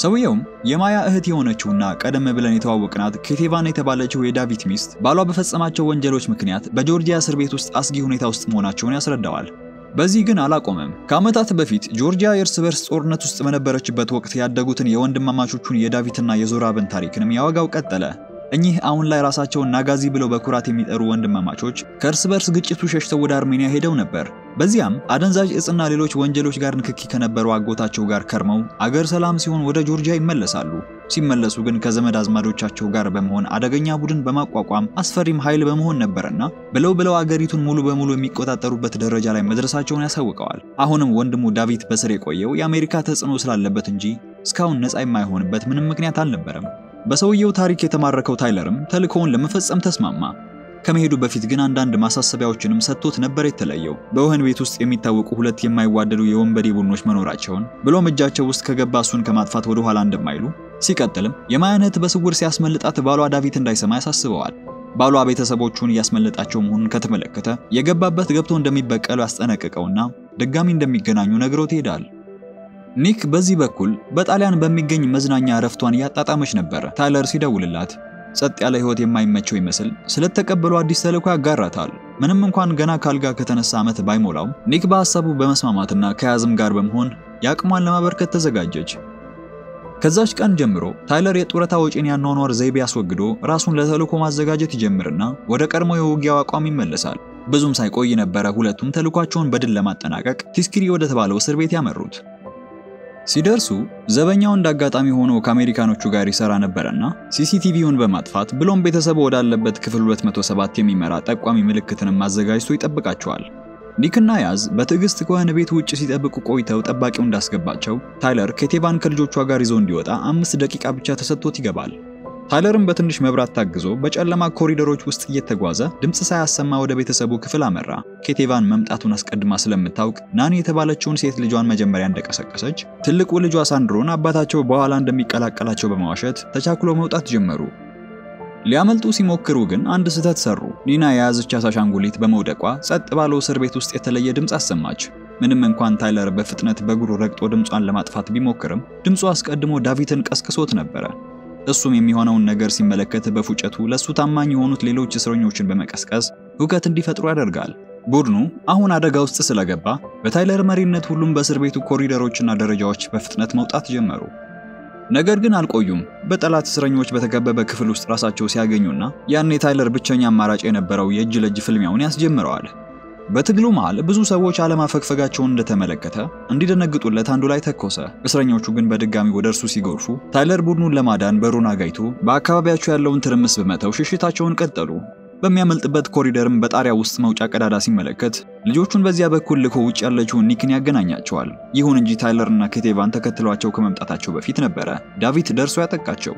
ሰውየውም የማያ እህት የሆነችውና ቀደም ብለን የተዋወቅናት ኬቴቫን የተባለችው የዳቪት ሚስት ባሏ በፈጸማቸው ወንጀሎች ምክንያት በጆርጂያ እስር ቤት ውስጥ አስጊ ሁኔታ ውስጥ መሆናቸውን ያስረዳዋል። በዚህ ግን አላቆመም። ከዓመታት በፊት ጆርጂያ የእርስ በርስ ጦርነት ውስጥ በነበረችበት ወቅት ያደጉትን የወንድማማቾቹን የዳቪትና የዞራብን ታሪክንም ያወጋው ቀጠለ። እኚህ አሁን ላይ ራሳቸውን ናጋዚ ብለው በኩራት የሚጠሩ ወንድማማቾች ከእርስ በርስ ግጭቱ ሸሽተው ወደ አርሜኒያ ሄደው ነበር። በዚያም አደንዛዥ እጽና ሌሎች ወንጀሎች ጋር ንክኪ ከነበሩ አጎታቸው ጋር ከርመው አገር ሰላም ሲሆን ወደ ጆርጂያ ይመለሳሉ። ሲመለሱ ግን ከዘመድ አዝማዶቻቸው ጋር በመሆን አደገኛ ቡድን በማቋቋም አስፈሪም ኃይል በመሆን ነበርና ብለው አገሪቱን ሙሉ በሙሉ የሚቆጣጠሩበት ደረጃ ላይ መድረሳቸውን ያሳውቀዋል። አሁንም ወንድሙ ዳቪት በስር የቆየው የአሜሪካ ተጽዕኖ ስላለበት እንጂ እስካሁን ነፃ የማይሆንበት ምንም ምክንያት አልነበረም። በሰውየው ታሪክ የተማረከው ታይለርም ተልኮውን ለመፈጸም ተስማማ። ከመሄዱ በፊት ግን አንዳንድ ማሳሰቢያዎችንም ሰጥቶት ነበር የተለየው። በወህኒ ቤት ውስጥ የሚታወቁ ሁለት የማይዋደዱ የወንበዴ ቡድኖች መኖራቸውን ብሎም እጃቸው ውስጥ ከገባ እሱን ከማጥፋት ወደ ኋላ እንደማይሉ ሲቀጥልም የማያነት በስውር ሲያስመልጣት ባሏ ዳቪት እንዳይሰማ ያሳስበዋል። ባሏ ቤተሰቦቹን እያስመለጣቸው መሆኑን ከተመለከተ የገባበት ገብቶ እንደሚበቀሉ ያስጠነቅቀውና ድጋሚ እንደሚገናኙ ነግሮት ይሄዳል። ኒክ በዚህ በኩል በጣሊያን በሚገኝ መዝናኛ ረፍቷን ያጣጣመች ነበር። ታይለር ሲደውልላት ጸጥ ያለ ህይወት የማይመቸው ይመስል ስለተቀበለው አዲስ ተልዕኮ ያጋራታል። ምንም እንኳን ገና ካልጋ ከተነሳ ዓመት ባይሞላው ኒክ በሐሳቡ በመስማማትና ከያዝም ጋር በመሆን ያቅሟን ለማበርከት ተዘጋጀች። ከዛች ቀን ጀምሮ ታይለር የጡረታ ወጪን ያኗኗር ዘይቤ ያስወግዶ ራሱን ለተልዕኮ ማዘጋጀት ይጀምርና ወደ ቀድሞ የውጊያው አቋም ይመለሳል። ብዙም ሳይቆይ ነበር ሁለቱም ተልዕኳቸውን በድል ለማጠናቀቅ ቲስኪሪ ወደ ተባለው እስር ቤት ያመሩት። ሲደርሱ ዘበኛው እንዳጋጣሚ ሆኖ ከአሜሪካኖቹ ጋር ይሰራ ነበርና ሲሲቲቪውን በማጥፋት ብሎም ቤተሰቡ ወዳለበት ክፍል 207 የሚመራ ጠቋሚ ምልክትንም አዘጋጅቶ ይጠብቃቸዋል። ኒክና ያዝ በትዕግስት ከወህኒ ቤት ውጭ ሲጠብቁ ቆይተው ጠባቂው እንዳስገባቸው ታይለር ኬቴቫን ከልጆቿ ጋር ይዞ እንዲወጣ 5 ደቂቃ ብቻ ተሰጥቶት ይገባል። ታይለርም በትንሽ መብራት ታግዞ በጨለማ ኮሪደሮች ውስጥ እየተጓዘ ድምጽ ሳያሰማ ወደ ቤተሰቡ ክፍል አመራ። ኬቴቫን መምጣቱን አስቀድማ ስለምታውቅ ናኒ የተባለችውን ሴት ልጇን መጀመሪያ እንደቀሰቀሰች፣ ትልቁ ልጇ ሳንድሮን አባታቸው በኋላ እንደሚቀላቀላቸው በማዋሸት ተቻክሎ መውጣት ጀመሩ። ሊያመልጡ ሲሞክሩ ግን አንድ ስህተት ሰሩ። ኒና የያዘቻት አሻንጉሊት በመውደቋ ጸጥ ባለው እስር ቤት ውስጥ የተለየ ድምጽ አሰማች። ምንም እንኳን ታይለር በፍጥነት በእግሩ ረግጦ ድምጿን ለማጥፋት ቢሞክርም ድምጹ አስቀድሞ ዳቪትን ቀስቅሶት ነበር። እሱም የሚሆነውን ነገር ሲመለከት በፉጨቱ ለሱ ታማኝ የሆኑት ሌሎች እስረኞችን በመቀስቀስ ሁከት እንዲፈጥሩ ያደርጋል። ቡድኑ አሁን አደጋ ውስጥ ስለገባ በታይለር መሪነት ሁሉም በእስር ቤቱ ኮሪደሮችና ደረጃዎች በፍጥነት መውጣት ጀመሩ። ነገር ግን አልቆዩም። በጠላት እስረኞች በተከበበ ክፍል ውስጥ ራሳቸው ሲያገኙና ያኔ ታይለር ብቸኛ አማራጭ የነበረው የእጅ ለእጅ ፍልሚያውን ያስጀምረዋል። በትግሉ መሃል ብዙ ሰዎች አለማፈግፈጋቸውን እንደተመለከተ እንዲደነግጡለት አንዱ ላይ ተኮሰ። እስረኞቹ ግን በድጋሚ ወደ እርሱ ሲጎርፉ ታይለር ቡድኑን ለማዳን በሩን አጋይቶ በአካባቢያቸው ያለውን ትርምስ በመተው ሽሽታቸውን ቀጠሉ። በሚያመልጥበት ኮሪደርም በጣሪያ ውስጥ መውጫ ቀዳዳ ሲመለከት ልጆቹን በዚያ በኩል ልኮ ውጭ ያለችውን ኒክን ያገናኛቸዋል። ይሁን እንጂ ታይለርና ኬቴቫን ተከትሏቸው ከመምጣታቸው በፊት ነበረ ዳቪት ደርሶ ያጠቃቸው።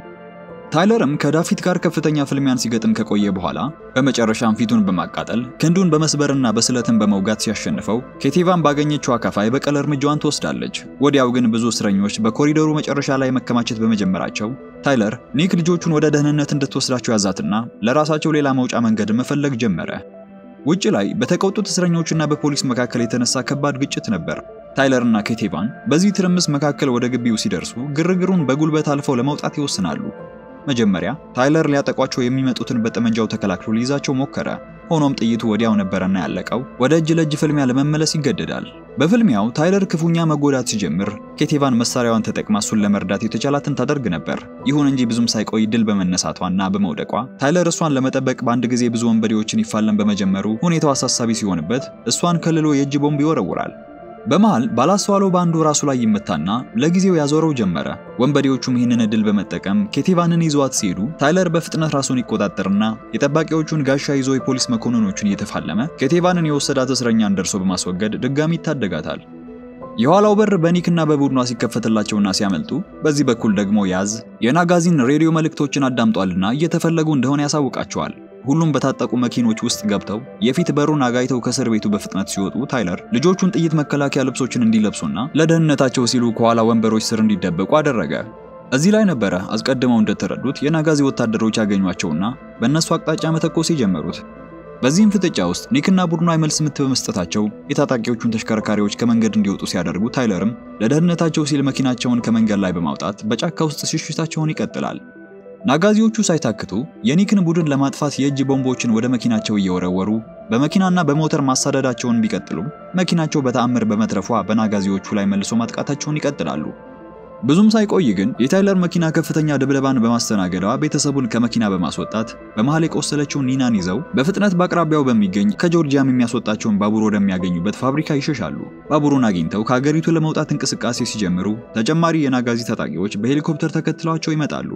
ታይለርም ከዳቪት ጋር ከፍተኛ ፍልሚያን ሲገጥም ከቆየ በኋላ በመጨረሻም ፊቱን በማቃጠል ክንዱን በመስበርና በስለትን በመውጋት ሲያሸንፈው ኬቴቫን ባገኘችው አካፋ የበቀል እርምጃዋን ትወስዳለች። ወዲያው ግን ብዙ እስረኞች በኮሪደሩ መጨረሻ ላይ መከማቸት በመጀመራቸው ታይለር ኒክ ልጆቹን ወደ ደህንነት እንድትወስዳቸው ያዛትና ለራሳቸው ሌላ መውጫ መንገድ መፈለግ ጀመረ። ውጭ ላይ በተቆጡት እስረኞችና በፖሊስ መካከል የተነሳ ከባድ ግጭት ነበር። ታይለርና ኬቴቫን በዚህ ትርምስ መካከል ወደ ግቢው ሲደርሱ ግርግሩን በጉልበት አልፈው ለመውጣት ይወስናሉ። መጀመሪያ ታይለር ሊያጠቋቸው የሚመጡትን በጠመንጃው ተከላክሎ ሊይዛቸው ሞከረ። ሆኖም ጥይቱ ወዲያው ነበርና ያለቀው ወደ እጅ ለእጅ ፍልሚያ ለመመለስ ይገደዳል። በፍልሚያው ታይለር ክፉኛ መጎዳት ሲጀምር ኬቴቫን መሳሪያዋን ተጠቅማ እሱን ለመርዳት የተቻላትን ታደርግ ነበር። ይሁን እንጂ ብዙም ሳይቆይ ድል በመነሳቷና በመውደቋ ታይለር እሷን ለመጠበቅ በአንድ ጊዜ ብዙ ወንበዴዎችን ይፋለም በመጀመሩ ሁኔታው አሳሳቢ ሲሆንበት እሷን ከልሎ የእጅ ቦምብ ይወረውራል። በመሃል ባላስተዋለው ባንዱ ራሱ ላይ ይመታና ለጊዜው ያዞረው ጀመረ። ወንበዴዎቹም ይህንን እድል በመጠቀም ኬቴቫንን ይዟት ሲሄዱ ታይለር በፍጥነት ራሱን ይቆጣጠርና የጠባቂዎቹን ጋሻ ይዞ የፖሊስ መኮንኖቹን እየተፋለመ ኬቴቫንን የወሰዳት እስረኛን ደርሶ በማስወገድ ድጋሚ ይታደጋታል። የኋላው በር በኒክና በቡድኗ ሲከፈትላቸውና ሲያመልጡ በዚህ በኩል ደግሞ ያዝ የናጋዚን ሬዲዮ መልእክቶችን አዳምጧልና እየተፈለጉ እንደሆነ ያሳውቃቸዋል። ሁሉም በታጠቁ መኪኖች ውስጥ ገብተው የፊት በሩን አጋይተው ከእስር ቤቱ በፍጥነት ሲወጡ ታይለር ልጆቹን ጥይት መከላከያ ልብሶችን እንዲለብሱና ለደህንነታቸው ሲሉ ከኋላ ወንበሮች ስር እንዲደበቁ አደረገ። እዚህ ላይ ነበረ አስቀድመው እንደተረዱት የናጋዚ ወታደሮች ያገኟቸውና በእነሱ አቅጣጫ መተኮስ የጀመሩት። በዚህም ፍጥጫ ውስጥ ኒክና ቡድኗ መልስ ምት በመስጠታቸው የታጣቂዎቹን ተሽከርካሪዎች ከመንገድ እንዲወጡ ሲያደርጉ ታይለርም ለደህንነታቸው ሲል መኪናቸውን ከመንገድ ላይ በማውጣት በጫካ ውስጥ ሽሽታቸውን ይቀጥላል። ናጋዚዎቹ ሳይታክቱ የኒክን ቡድን ለማጥፋት የእጅ ቦምቦችን ወደ መኪናቸው እየወረወሩ በመኪናና በሞተር ማሳደዳቸውን ቢቀጥሉም መኪናቸው በተአምር በመትረፏ በናጋዚዎቹ ላይ መልሶ ማጥቃታቸውን ይቀጥላሉ። ብዙም ሳይቆይ ግን የታይለር መኪና ከፍተኛ ድብደባን በማስተናገዷ ቤተሰቡን ከመኪና በማስወጣት በመሃል የቆሰለችውን ኒናን ይዘው በፍጥነት በአቅራቢያው በሚገኝ ከጆርጂያም የሚያስወጣቸውን ባቡር ወደሚያገኙበት ፋብሪካ ይሸሻሉ። ባቡሩን አግኝተው ከሀገሪቱ ለመውጣት እንቅስቃሴ ሲጀምሩ ተጨማሪ የናጋዚ ታጣቂዎች በሄሊኮፕተር ተከትለዋቸው ይመጣሉ።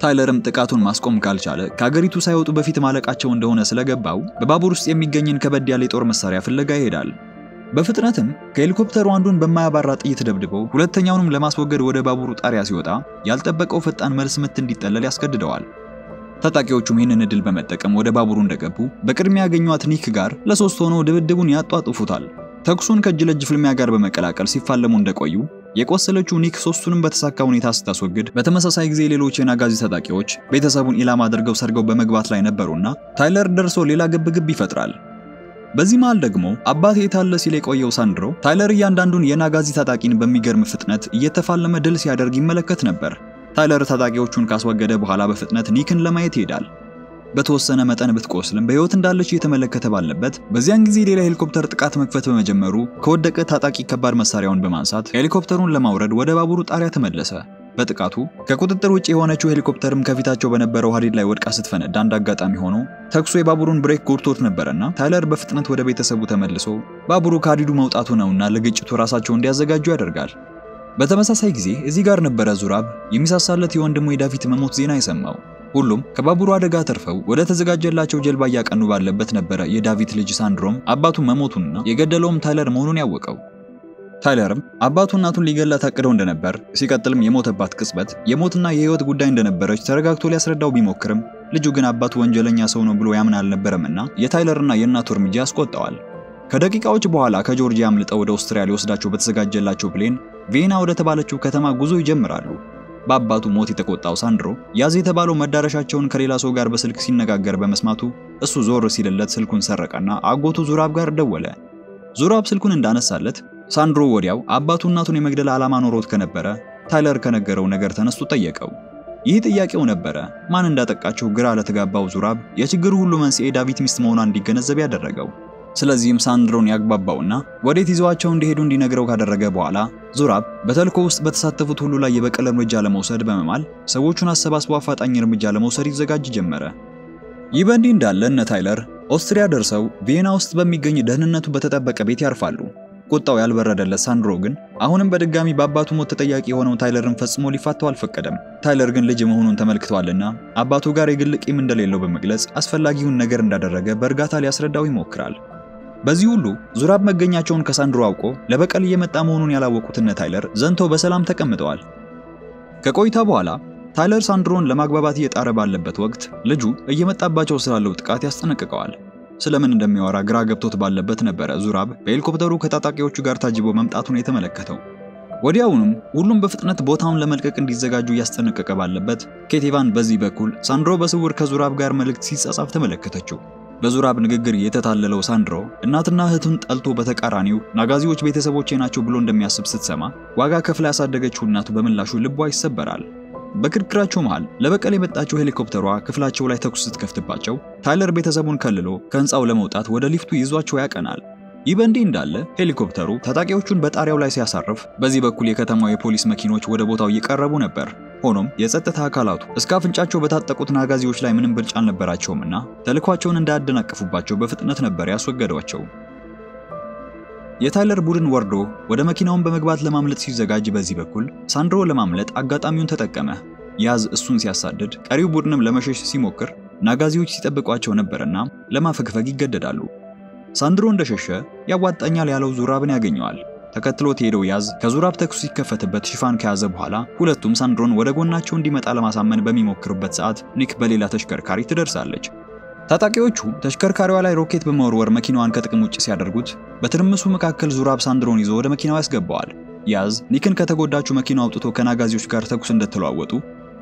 ታይለርም ጥቃቱን ማስቆም ካልቻለ ከሀገሪቱ ሳይወጡ በፊት ማለቃቸው እንደሆነ ስለገባው በባቡር ውስጥ የሚገኝን ከበድ ያለ የጦር መሳሪያ ፍለጋ ይሄዳል። በፍጥነትም ከሄሊኮፕተሩ አንዱን በማያባራ ጥይት ደብድበው ሁለተኛውንም ለማስወገድ ወደ ባቡሩ ጣሪያ ሲወጣ ያልጠበቀው ፈጣን መልስ ምት እንዲጠለል ያስገድደዋል። ታጣቂዎቹም ይህንን እድል በመጠቀም ወደ ባቡሩ እንደገቡ በቅድሚያ ያገኟት ኒክ ጋር ለሶስት ሆነው ድብድቡን ያጧጡፉታል። ተኩሱን ከእጅ ለእጅ ፍልሚያ ጋር በመቀላቀል ሲፋለሙ እንደቆዩ የቆሰለችው ኒክ ሶስቱንም በተሳካ ሁኔታ ስታስወግድ በተመሳሳይ ጊዜ ሌሎች የናጋዚ ታጣቂዎች ቤተሰቡን ኢላማ አድርገው ሰርገው በመግባት ላይ ነበሩና ታይለር ደርሶ ሌላ ግብግብ ይፈጥራል። በዚህ መሃል ደግሞ አባቴ የታለ ሲል የቆየው ሳንድሮ ታይለር እያንዳንዱን የናጋዚ ታጣቂን በሚገርም ፍጥነት እየተፋለመ ድል ሲያደርግ ይመለከት ነበር። ታይለር ታጣቂዎቹን ካስወገደ በኋላ በፍጥነት ኒክን ለማየት ይሄዳል። በተወሰነ መጠን ብትቆስልም በህይወት እንዳለች እየተመለከተ ባለበት በዚያን ጊዜ ሌላ ሄሊኮፕተር ጥቃት መክፈት በመጀመሩ ከወደቀ ታጣቂ ከባድ መሳሪያውን በማንሳት ሄሊኮፕተሩን ለማውረድ ወደ ባቡሩ ጣሪያ ተመለሰ። በጥቃቱ ከቁጥጥር ውጪ የሆነችው ሄሊኮፕተርም ከፊታቸው በነበረው ሀዲድ ላይ ወድቃ ስትፈነዳ እንዳጋጣሚ ሆኖ ተኩሱ የባቡሩን ብሬክ ጎድቶት ነበርና ታይለር በፍጥነት ወደ ቤተሰቡ ተመልሶ ባቡሩ ከሀዲዱ መውጣቱ ነውና ለግጭቱ ራሳቸው እንዲያዘጋጁ ያደርጋል። በተመሳሳይ ጊዜ እዚህ ጋር ነበረ ዙራብ የሚሳሳለት የወንድሙ የዳቪት መሞት ዜና የሰማው። ሁሉም ከባቡሩ አደጋ ተርፈው ወደ ተዘጋጀላቸው ጀልባ ያቀኑ ባለበት ነበረ የዳቪት ልጅ ሳንድሮም አባቱ መሞቱንና የገደለውም ታይለር መሆኑን ያወቀው። ታይለርም አባቱ እናቱን ሊገላት አቅደው እንደነበር ሲቀጥልም የሞተባት ቅጽበት የሞትና የህይወት ጉዳይ እንደነበረች ተረጋግቶ ሊያስረዳው ቢሞክርም ልጁ ግን አባቱ ወንጀለኛ ሰው ነው ብሎ ያምን አልነበረምና የታይለርና የእናቱ እርምጃ ያስቆጣዋል። ከደቂቃዎች በኋላ ከጆርጂያ አምልጠው ወደ አውስትሪያ ሊወስዳቸው በተዘጋጀላቸው ፕሌን ቪየና ወደ ተባለችው ከተማ ጉዞ ይጀምራሉ። በአባቱ ሞት የተቆጣው ሳንድሮ ያዝ የተባለው መዳረሻቸውን ከሌላ ሰው ጋር በስልክ ሲነጋገር በመስማቱ እሱ ዞር ሲልለት ስልኩን ሰረቀና አጎቱ ዙራብ ጋር ደወለ። ዙራብ ስልኩን እንዳነሳለት ሳንድሮ ወዲያው አባቱ እናቱን የመግደል ዓላማ ኖሮት ከነበረ ታይለር ከነገረው ነገር ተነስቶ ጠየቀው። ይህ ጥያቄው ነበረ ማን እንዳጠቃቸው ግራ ለተጋባው ዙራብ የችግሩ ሁሉ መንስኤ ዳቪት ሚስት መሆኗን እንዲገነዘብ ያደረገው። ስለዚህም ሳንድሮን ያግባባውና ወዴት ይዘዋቸው እንዲሄዱ እንዲነግረው ካደረገ በኋላ ዙራብ በተልኮ ውስጥ በተሳተፉት ሁሉ ላይ የበቀል እርምጃ ለመውሰድ በመማል ሰዎቹን አሰባስቦ አፋጣኝ እርምጃ ለመውሰድ ይዘጋጅ ጀመረ። ይህ በእንዲህ እንዳለ እነ ታይለር ኦስትሪያ ደርሰው ቪየና ውስጥ በሚገኝ ደህንነቱ በተጠበቀ ቤት ያርፋሉ። ቁጣው ያልበረደለት ሳንድሮ ግን አሁንም በድጋሚ በአባቱ ሞት ተጠያቂ የሆነው ታይለርን ፈጽሞ ሊፋታው አልፈቀደም። ታይለር ግን ልጅ መሆኑን ተመልክቷልና አባቱ ጋር የግል ቂም እንደሌለው በመግለጽ አስፈላጊውን ነገር እንዳደረገ በእርጋታ ሊያስረዳው ይሞክራል። በዚህ ሁሉ ዙራብ መገኛቸውን ከሳንድሮ አውቆ ለበቀል እየመጣ መሆኑን ያላወቁት እነ ታይለር ዘንተው በሰላም ተቀምጠዋል። ከቆይታ በኋላ ታይለር ሳንድሮን ለማግባባት እየጣረ ባለበት ወቅት ልጁ እየመጣባቸው ስላለው ጥቃት ያስጠነቅቀዋል። ስለምን እንደሚያወራ ግራ ገብቶት ባለበት ነበረ ዙራብ በሄሊኮፕተሩ ከታጣቂዎቹ ጋር ታጅቦ መምጣቱን የተመለከተው። ወዲያውኑም ሁሉም በፍጥነት ቦታውን ለመልቀቅ እንዲዘጋጁ ያስጠነቀቀ ባለበት ኬቲቫን በዚህ በኩል ሳንድሮ በስውር ከዙራብ ጋር መልእክት ሲጻጻፍ ተመለከተችው። በዙራብ ንግግር የተታለለው ሳንድሮ እናትና እህቱን ጠልቶ በተቃራኒው ናጋዚዎች ቤተሰቦቼ ናቸው ብሎ እንደሚያስብ ስትሰማ ዋጋ ከፍላ ያሳደገችው እናቱ በምላሹ ልቧ ይሰበራል። በክርክራቸው መሃል ለበቀል የመጣቸው ሄሊኮፕተሯ ክፍላቸው ላይ ተኩስ ስትከፍትባቸው ታይለር ቤተሰቡን ከልሎ ከህንጻው ለመውጣት ወደ ሊፍቱ ይዟቸው ያቀናል። ይህ በእንዲህ እንዳለ ሄሊኮፕተሩ ታጣቂዎቹን በጣሪያው ላይ ሲያሳርፍ በዚህ በኩል የከተማው የፖሊስ መኪኖች ወደ ቦታው እየቀረቡ ነበር። ሆኖም የጸጥታ አካላቱ እስከ አፍንጫቸው በታጠቁት ናጋዚዎች ላይ ምንም ብልጫ አልነበራቸውምና ተልኳቸውን እንዳያደናቅፉባቸው በፍጥነት ነበር ያስወገዷቸው። የታይለር ቡድን ወርዶ ወደ መኪናውን በመግባት ለማምለጥ ሲዘጋጅ በዚህ በኩል ሳንድሮ ለማምለጥ አጋጣሚውን ተጠቀመ። ያዝ እሱን ሲያሳድድ ቀሪው ቡድንም ለመሸሽ ሲሞክር ናጋዚዎች ሲጠብቋቸው ነበርና ለማፈግፈግ ይገደዳሉ። ሳንድሮ እንደሸሸ ያዋጣኛል ያለው ዙራብን ያገኘዋል። ተከትሎት ሄደው ያዝ ከዙራብ ተኩስ ሲከፈትበት ሽፋን ከያዘ በኋላ ሁለቱም ሳንድሮን ወደ ጎናቸው እንዲመጣ ለማሳመን በሚሞክሩበት ሰዓት ኒክ በሌላ ተሽከርካሪ ትደርሳለች። ታጣቂዎቹ ተሽከርካሪዋ ላይ ሮኬት በመወርወር መኪናዋን ከጥቅም ውጭ ሲያደርጉት በትርምሱ መካከል ዙራብ ሳንድሮን ይዞ ወደ መኪናው ያስገባዋል። ያዝ ኒክን ከተጎዳቹ መኪናው አውጥቶ ከናጋዚዎች ጋር ተኩስ እንደተለዋወጡ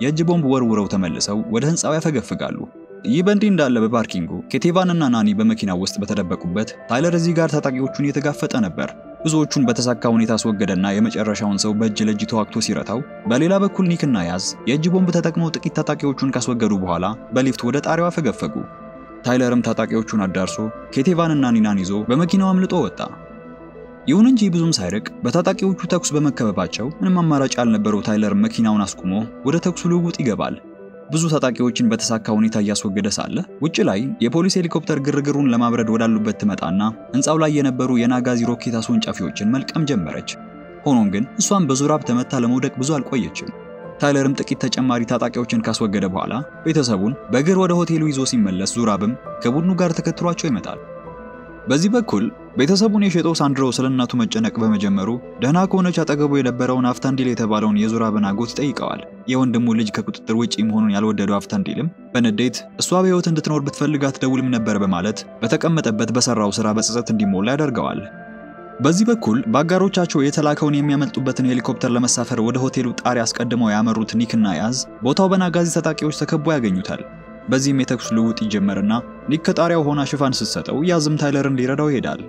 የእጅ ቦምብ ወርውረው ተመልሰው ወደ ህንጻው ያፈገፍጋሉ። ይህ በእንዲህ እንዳለ በፓርኪንጉ ኬቲቫንና ናኒ በመኪናው ውስጥ በተደበቁበት ታይለር እዚህ ጋር ታጣቂዎቹን እየተጋፈጠ ነበር። ብዙዎቹን በተሳካ ሁኔታ አስወገደና የመጨረሻውን ሰው በእጅ ለእጅ ተዋግቶ ሲረታው፣ በሌላ በኩል ኒክና ያዝ የእጅ ቦምብ ተጠቅመው ጥቂት ታጣቂዎቹን ካስወገዱ በኋላ በሊፍት ወደ ጣሪያው አፈገፈጉ። ታይለርም ታጣቂዎቹን አዳርሶ ኬቲቫንና ኒናን ይዞ በመኪናው አምልጦ ወጣ። ይሁን እንጂ ብዙም ሳይርቅ በታጣቂዎቹ ተኩስ በመከበባቸው ምንም አማራጭ ያልነበረው ታይለር መኪናውን አስቁሞ ወደ ተኩሱ ልውውጥ ይገባል። ብዙ ታጣቂዎችን በተሳካ ሁኔታ እያስወገደ ሳለ ውጭ ላይ የፖሊስ ሄሊኮፕተር ግርግሩን ለማብረድ ወዳሉበት ትመጣና ህንጻው ላይ የነበሩ የናጋዚ ሮኬት አስወንጫፊዎችን መልቀም ጀመረች። ሆኖም ግን እሷም በዙራብ ተመታ ለመውደቅ ብዙ አልቆየችም። ታይለርም ጥቂት ተጨማሪ ታጣቂዎችን ካስወገደ በኋላ ቤተሰቡን በእግር ወደ ሆቴሉ ይዞ ሲመለስ ዙራብም ከቡድኑ ጋር ተከትሏቸው ይመጣል። በዚህ በኩል ቤተሰቡን የሸጠው ሳንድሮ ስለናቱ መጨነቅ በመጀመሩ ደህና ከሆነች አጠገቡ የነበረውን አፍታንዲል የተባለውን የዙራብን አጎት ይጠይቀዋል። የወንድሙ ልጅ ከቁጥጥር ውጪ መሆኑን ያልወደደው አፍታንዲልም በንዴት እሷ በህይወት እንድትኖር ብትፈልግ አትደውልም ነበር በማለት በተቀመጠበት በሰራው ስራ በጸጸት እንዲሞላ ያደርገዋል። በዚህ በኩል ባጋሮቻቸው የተላከውን የሚያመልጡበትን ሄሊኮፕተር ለመሳፈር ወደ ሆቴሉ ጣሪያ አስቀድመው ያመሩት ኒክና ያዝ ቦታው በናጋዚ ታጣቂዎች ተከቦ ያገኙታል። በዚህም የተኩስ ልውውጥ ይጀመርና ኒክ ከጣሪያው ሆና ሽፋን ስትሰጠው ያዝም ታይለርን ሊረዳው ይሄዳል።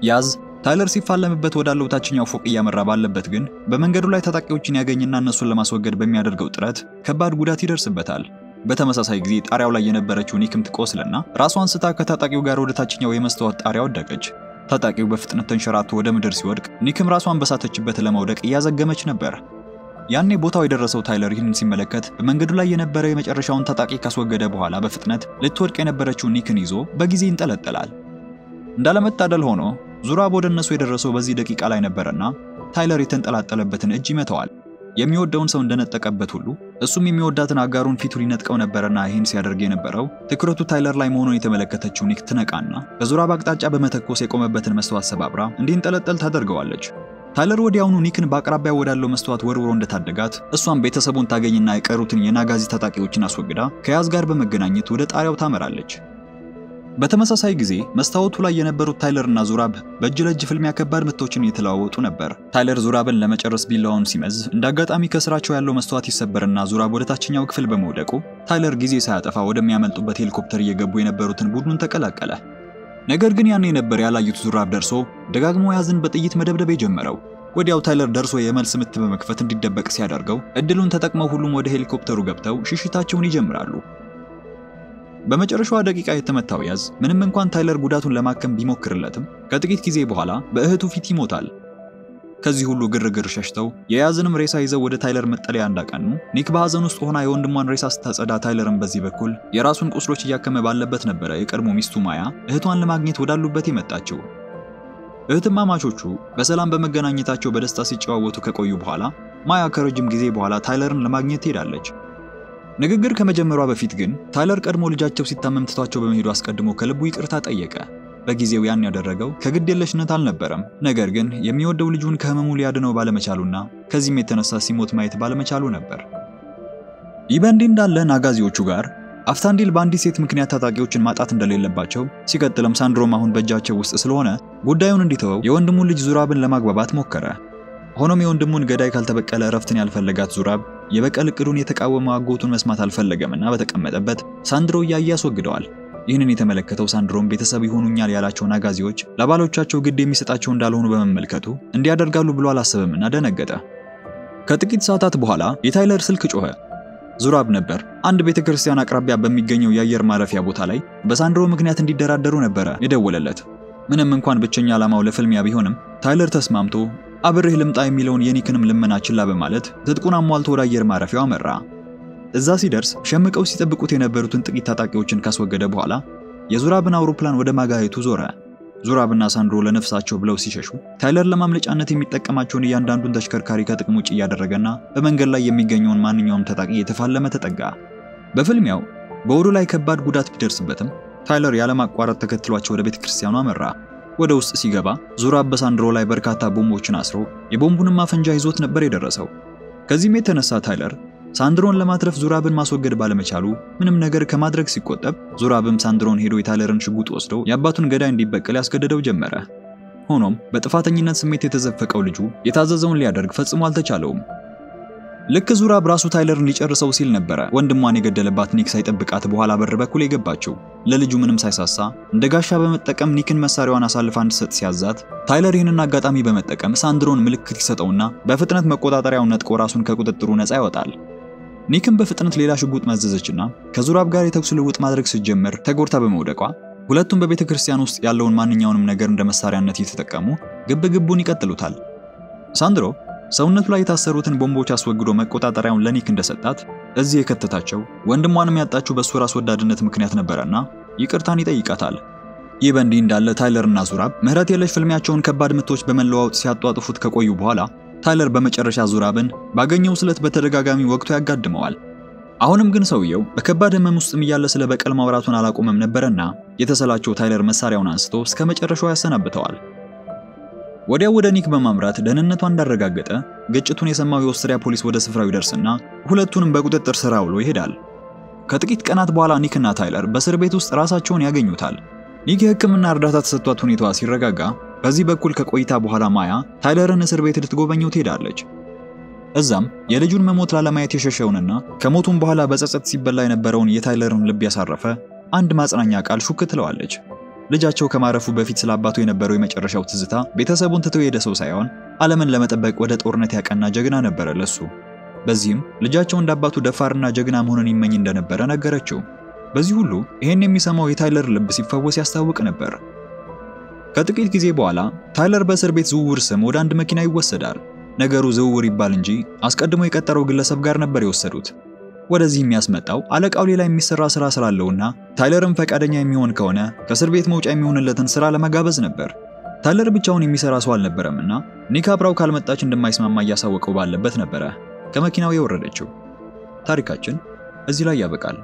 ያዝ ታይለር ሲፋለምበት ወዳለው ታችኛው ፎቅ እያመራ ባለበት ግን በመንገዱ ላይ ታጣቂዎችን ያገኝና እነሱን ለማስወገድ በሚያደርገው ጥረት ከባድ ጉዳት ይደርስበታል። በተመሳሳይ ጊዜ ጣሪያው ላይ የነበረችው ኒክም ትቆስልና ራሷን ስታ ከታጣቂው ጋር ወደ ታችኛው የመስታወት ጣሪያ ወደቀች። ታጣቂው በፍጥነት ተንሸራቶ ወደ ምድር ሲወድቅ ኒክም ራሷን በሳተችበት ለመውደቅ እያዘገመች ነበር። ያኔ ቦታው የደረሰው ታይለር ይህንን ሲመለከት በመንገዱ ላይ የነበረ የመጨረሻውን ታጣቂ ካስወገደ በኋላ በፍጥነት ልትወድቅ የነበረችው ኒክን ይዞ በጊዜ ይንጠለጠላል። እንዳለመታደል ሆኖ ዙራብ ወደ እነሱ የደረሰው በዚህ ደቂቃ ላይ ነበርና ታይለር የተንጠላጠለበትን እጅ ይመታዋል። የሚወደውን ሰው እንደነጠቀበት ሁሉ እሱም የሚወዳትን አጋሩን ፊቱ ሊነጥቀው ነበርና ይህን ሲያደርግ የነበረው ትኩረቱ ታይለር ላይ መሆኑን የተመለከተችው ኒክ ትነቃና በዙራብ አቅጣጫ በመተኮስ የቆመበትን መስተዋት ሰባብራ እንዲንጠለጠል ታደርገዋለች። ታይለር ወዲያውኑ ኒክን በአቅራቢያው ወዳለው መስተዋት ወርውሮ እንደታደጋት እሷም ቤተሰቡን ታገኝና የቀሩትን የናጋዚ ታጣቂዎችን አስወግዳ ከያዝ ጋር በመገናኘት ወደ ጣሪያው ታመራለች። በተመሳሳይ ጊዜ መስታወቱ ላይ የነበሩት ታይለርና ዙራብ በእጅ ለእጅ ፍልሚያ ከባድ ምቶችን እየተለዋወጡ ነበር። ታይለር ዙራብን ለመጨረስ ቢላውን ሲመዝ እንዳጋጣሚ ከስራቸው ያለው መስታወት ይሰበርና ዙራብ ወደ ታችኛው ክፍል በመውደቁ ታይለር ጊዜ ሳያጠፋ ወደሚያመልጡበት ሄሊኮፕተር እየገቡ የነበሩትን ቡድኑን ተቀላቀለ። ነገር ግን ያኔ ነበር ያላዩት ዙራብ ደርሶ ደጋግሞ ያዝን በጥይት መደብደብ የጀመረው። ወዲያው ታይለር ደርሶ የመልስ ምት በመክፈት እንዲደበቅ ሲያደርገው እድሉን ተጠቅመው ሁሉም ወደ ሄሊኮፕተሩ ገብተው ሽሽታቸውን ይጀምራሉ። በመጨረሻዋ ደቂቃ የተመታው ያዝ ምንም እንኳን ታይለር ጉዳቱን ለማከም ቢሞክርለትም ከጥቂት ጊዜ በኋላ በእህቱ ፊት ይሞታል። ከዚህ ሁሉ ግርግር ሸሽተው የያዝንም ሬሳ ይዘው ወደ ታይለር መጠለያ እንዳቀኑ ኒክ በሐዘን ውስጥ ሆና የወንድሟን ሬሳ ስታጸዳ ታይለርን በዚህ በኩል የራሱን ቁስሎች እያከመ ባለበት ነበረ የቀድሞ ሚስቱ ማያ እህቷን ለማግኘት ወዳሉበት የመጣችው። እህትማማቾቹ በሰላም በመገናኘታቸው በደስታ ሲጨዋወቱ ከቆዩ በኋላ ማያ ከረጅም ጊዜ በኋላ ታይለርን ለማግኘት ትሄዳለች። ንግግር ከመጀመሯ በፊት ግን ታይለር ቀድሞ ልጃቸው ሲታመም ትቷቸው በመሄዱ አስቀድሞ ከልቡ ይቅርታ ጠየቀ። በጊዜው ያን ያደረገው ከግዴለሽነት አልነበረም፣ ነገር ግን የሚወደው ልጁን ከህመሙ ሊያድነው ባለመቻሉና ከዚህም የተነሳ ሲሞት ማየት ባለመቻሉ ነበር። ይህ በእንዲህ እንዳለ ናጋዚዎቹ ጋር አፍታንዲል በአንዲት ሴት ምክንያት ታጣቂዎችን ማጣት እንደሌለባቸው ሲቀጥልም ሳንድሮም አሁን በእጃቸው ውስጥ ስለሆነ ጉዳዩን እንዲተወው የወንድሙን ልጅ ዙራብን ለማግባባት ሞከረ። ሆኖም የወንድሙን ገዳይ ካልተበቀለ እረፍትን ያልፈለጋት ዙራብ የበቀል እቅዱን የተቃወመው አጎቱን መስማት አልፈለገምና በተቀመጠበት ሳንድሮ እያየ ያስወግደዋል። ይህንን የተመለከተው ሳንድሮም ቤተሰብ ይሆኑኛል ያላቸው ናጋዚዎች ለባሎቻቸው ግድ የሚሰጣቸው እንዳልሆኑ በመመልከቱ እንዲያደርጋሉ ብሎ አላሰበምና ደነገጠ። ከጥቂት ሰዓታት በኋላ የታይለር ስልክ ጮኸ። ዙራብ ነበር። አንድ ቤተክርስቲያን አቅራቢያ በሚገኘው የአየር ማረፊያ ቦታ ላይ በሳንድሮ ምክንያት እንዲደራደሩ ነበረ የደወለለት። ምንም እንኳን ብቸኛ ዓላማው ለፍልሚያ ቢሆንም ታይለር ተስማምቶ አብሬህ ልምጣ የሚለውን የኒክንም ልመና ችላ በማለት ትጥቁን አሟልቶ ወደ አየር ማረፊያው አመራ። እዛ ሲደርስ ሸምቀው ሲጠብቁት የነበሩትን ጥቂት ታጣቂዎችን ካስወገደ በኋላ የዙራብን አውሮፕላን ወደ ማጋየቱ ዞረ። ዙራብና ሳንድሮ ለነፍሳቸው ብለው ሲሸሹ ታይለር ለማምለጫነት የሚጠቀማቸውን እያንዳንዱን ተሽከርካሪ ከጥቅም ውጭ እያደረገና በመንገድ ላይ የሚገኘውን ማንኛውም ታጣቂ የተፋለመ ተጠጋ። በፍልሚያው በወዱ ላይ ከባድ ጉዳት ቢደርስበትም ታይለር ያለማቋረጥ ተከትሏቸው ወደ ቤተክርስቲያኑ አመራ። ወደ ውስጥ ሲገባ ዙራብ በሳንድሮ ላይ በርካታ ቦምቦችን አስሮ የቦምቡን ማፈንጃ ይዞት ነበር የደረሰው። ከዚህም የተነሳ ታይለር ሳንድሮን ለማትረፍ ዙራብን ማስወገድ ባለመቻሉ ምንም ነገር ከማድረግ ሲቆጠብ ዙራብም ሳንድሮን ሄዶ የታይለርን ሽጉጥ ወስዶ የአባቱን ገዳይ እንዲበቀል ያስገደደው ጀመረ። ሆኖም በጥፋተኝነት ስሜት የተዘፈቀው ልጁ የታዘዘውን ሊያደርግ ፈጽሞ አልተቻለውም። ልክ ዙራብ ራሱ ታይለርን ሊጨርሰው ሲል ነበር ወንድሟን የገደለባት ኒክ ሳይጠብቃት በኋላ በር በኩል የገባችው። ለልጁ ምንም ሳይሳሳ እንደ ጋሻ በመጠቀም ኒክን መሳሪያዋን አሳልፋ እንድትሰጥ ሲያዛት ታይለር ይህንን አጋጣሚ በመጠቀም ሳንድሮን ምልክት ይሰጠውና በፍጥነት መቆጣጠሪያውን ነጥቆ ራሱን ከቁጥጥሩ ነፃ ያወጣል። ኒክም በፍጥነት ሌላ ሽጉጥ መዘዘችና ከዙራብ ጋር የተኩስ ልውውጥ ማድረግ ስትጀምር ተጎድታ በመውደቋ ሁለቱም በቤተክርስቲያን ውስጥ ያለውን ማንኛውንም ነገር እንደ መሳሪያነት እየተጠቀሙ ግብግቡን ይቀጥሉታል። ሳንድሮ ሰውነቱ ላይ የታሰሩትን ቦምቦች አስወግዶ መቆጣጠሪያውን ለኒክ እንደሰጣት እዚህ የከተታቸው ወንድሟንም ያጣችው በሱ ራስ ወዳድነት ምክንያት ነበርና ይቅርታን ይጠይቃታል። ይህ በእንዲህ እንዳለ ታይለርና ዙራብ ምህረት የለሽ ፍልሚያቸውን ከባድ ምቶች በመለዋወጥ ሲያጧጥፉት ከቆዩ በኋላ ታይለር በመጨረሻ ዙራብን ባገኘው ስለት በተደጋጋሚ ወቅቱ ያጋድመዋል። አሁንም ግን ሰውየው በከባድ ህመም ውስጥም እያለ ስለ በቀል ማውራቱን አላቆመም ነበርና የተሰላቸው ታይለር መሳሪያውን አንስቶ እስከ መጨረሻው ያሰናብተዋል። ወዲያው ወደ ኒክ በማምራት ደህንነቷን እንዳረጋገጠ ግጭቱን የሰማው የኦስትሪያ ፖሊስ ወደ ስፍራው ይደርስና ሁለቱንም በቁጥጥር ስር አውሎ ይሄዳል። ከጥቂት ቀናት በኋላ ኒክና ታይለር በእስር ቤት ውስጥ ራሳቸውን ያገኙታል። ኒክ የህክምና እርዳታ ተሰጥቷት ሁኔታዋ ሲረጋጋ በዚህ በኩል ከቆይታ በኋላ ማያ ታይለርን እስር ቤት ልትጎበኘው ትሄዳለች። እዛም የልጁን መሞት ላለማየት የሸሸውንና ከሞቱም በኋላ በጸጸት ሲበላ የነበረውን የታይለርን ልብ ያሳረፈ አንድ ማጽናኛ ቃል ሹክ ትለዋለች። ልጃቸው ከማረፉ በፊት ስላባቱ የነበረው የመጨረሻው ትዝታ ቤተሰቡን ትተው የሄደ ሰው ሳይሆን ዓለምን ለመጠበቅ ወደ ጦርነት ያቀና ጀግና ነበረ ለሱ። በዚህም ልጃቸው እንዳባቱ ደፋርና ጀግና መሆኑን ይመኝ እንደነበረ ነገረችው። በዚህ ሁሉ ይሄን የሚሰማው የታይለር ልብ ሲፈወስ ያስታውቅ ነበር። ከጥቂት ጊዜ በኋላ ታይለር በእስር ቤት ዝውውር ስም ወደ አንድ መኪና ይወሰዳል። ነገሩ ዝውውር ይባል እንጂ አስቀድሞ የቀጠረው ግለሰብ ጋር ነበር የወሰዱት። ወደዚህ የሚያስመጣው አለቃው ሌላ የሚሰራ ስራ ስላለውና ታይለርም ፈቃደኛ የሚሆን ከሆነ ከእስር ቤት መውጫ የሚሆንለትን ስራ ለመጋበዝ ነበር። ታይለር ብቻውን የሚሰራ ሰው አልነበረምና ኒክ አብራው ካልመጣች እንደማይስማማ እያሳወቀው ባለበት ነበረ ከመኪናው የወረደችው። ታሪካችን እዚህ ላይ ያበቃል።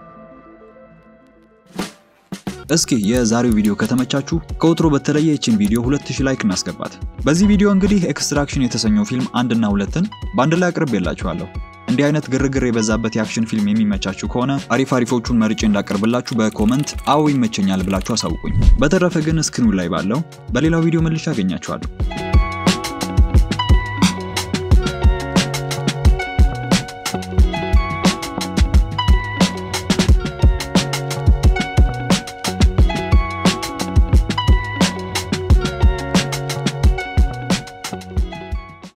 እስኪ የዛሬው ቪዲዮ ከተመቻችሁ ከወትሮ በተለየ እቺን ቪዲዮ 2000 ላይክ እናስገባት። በዚህ ቪዲዮ እንግዲህ ኤክስትራክሽን የተሰኘው ፊልም 1 እና 2ን በአንድ ላይ አቅርቤላችኋለሁ። እንዲህ አይነት ግርግር የበዛበት የአክሽን ፊልም የሚመቻችሁ ከሆነ አሪፎቹን መርጬ እንዳቀርብላችሁ በኮሜንት አዎ ይመቸኛል ብላችሁ አሳውቁኝ። በተረፈ ግን ስክሪኑ ላይ ባለው በሌላው ቪዲዮ መልሼ አገኛችኋለሁ።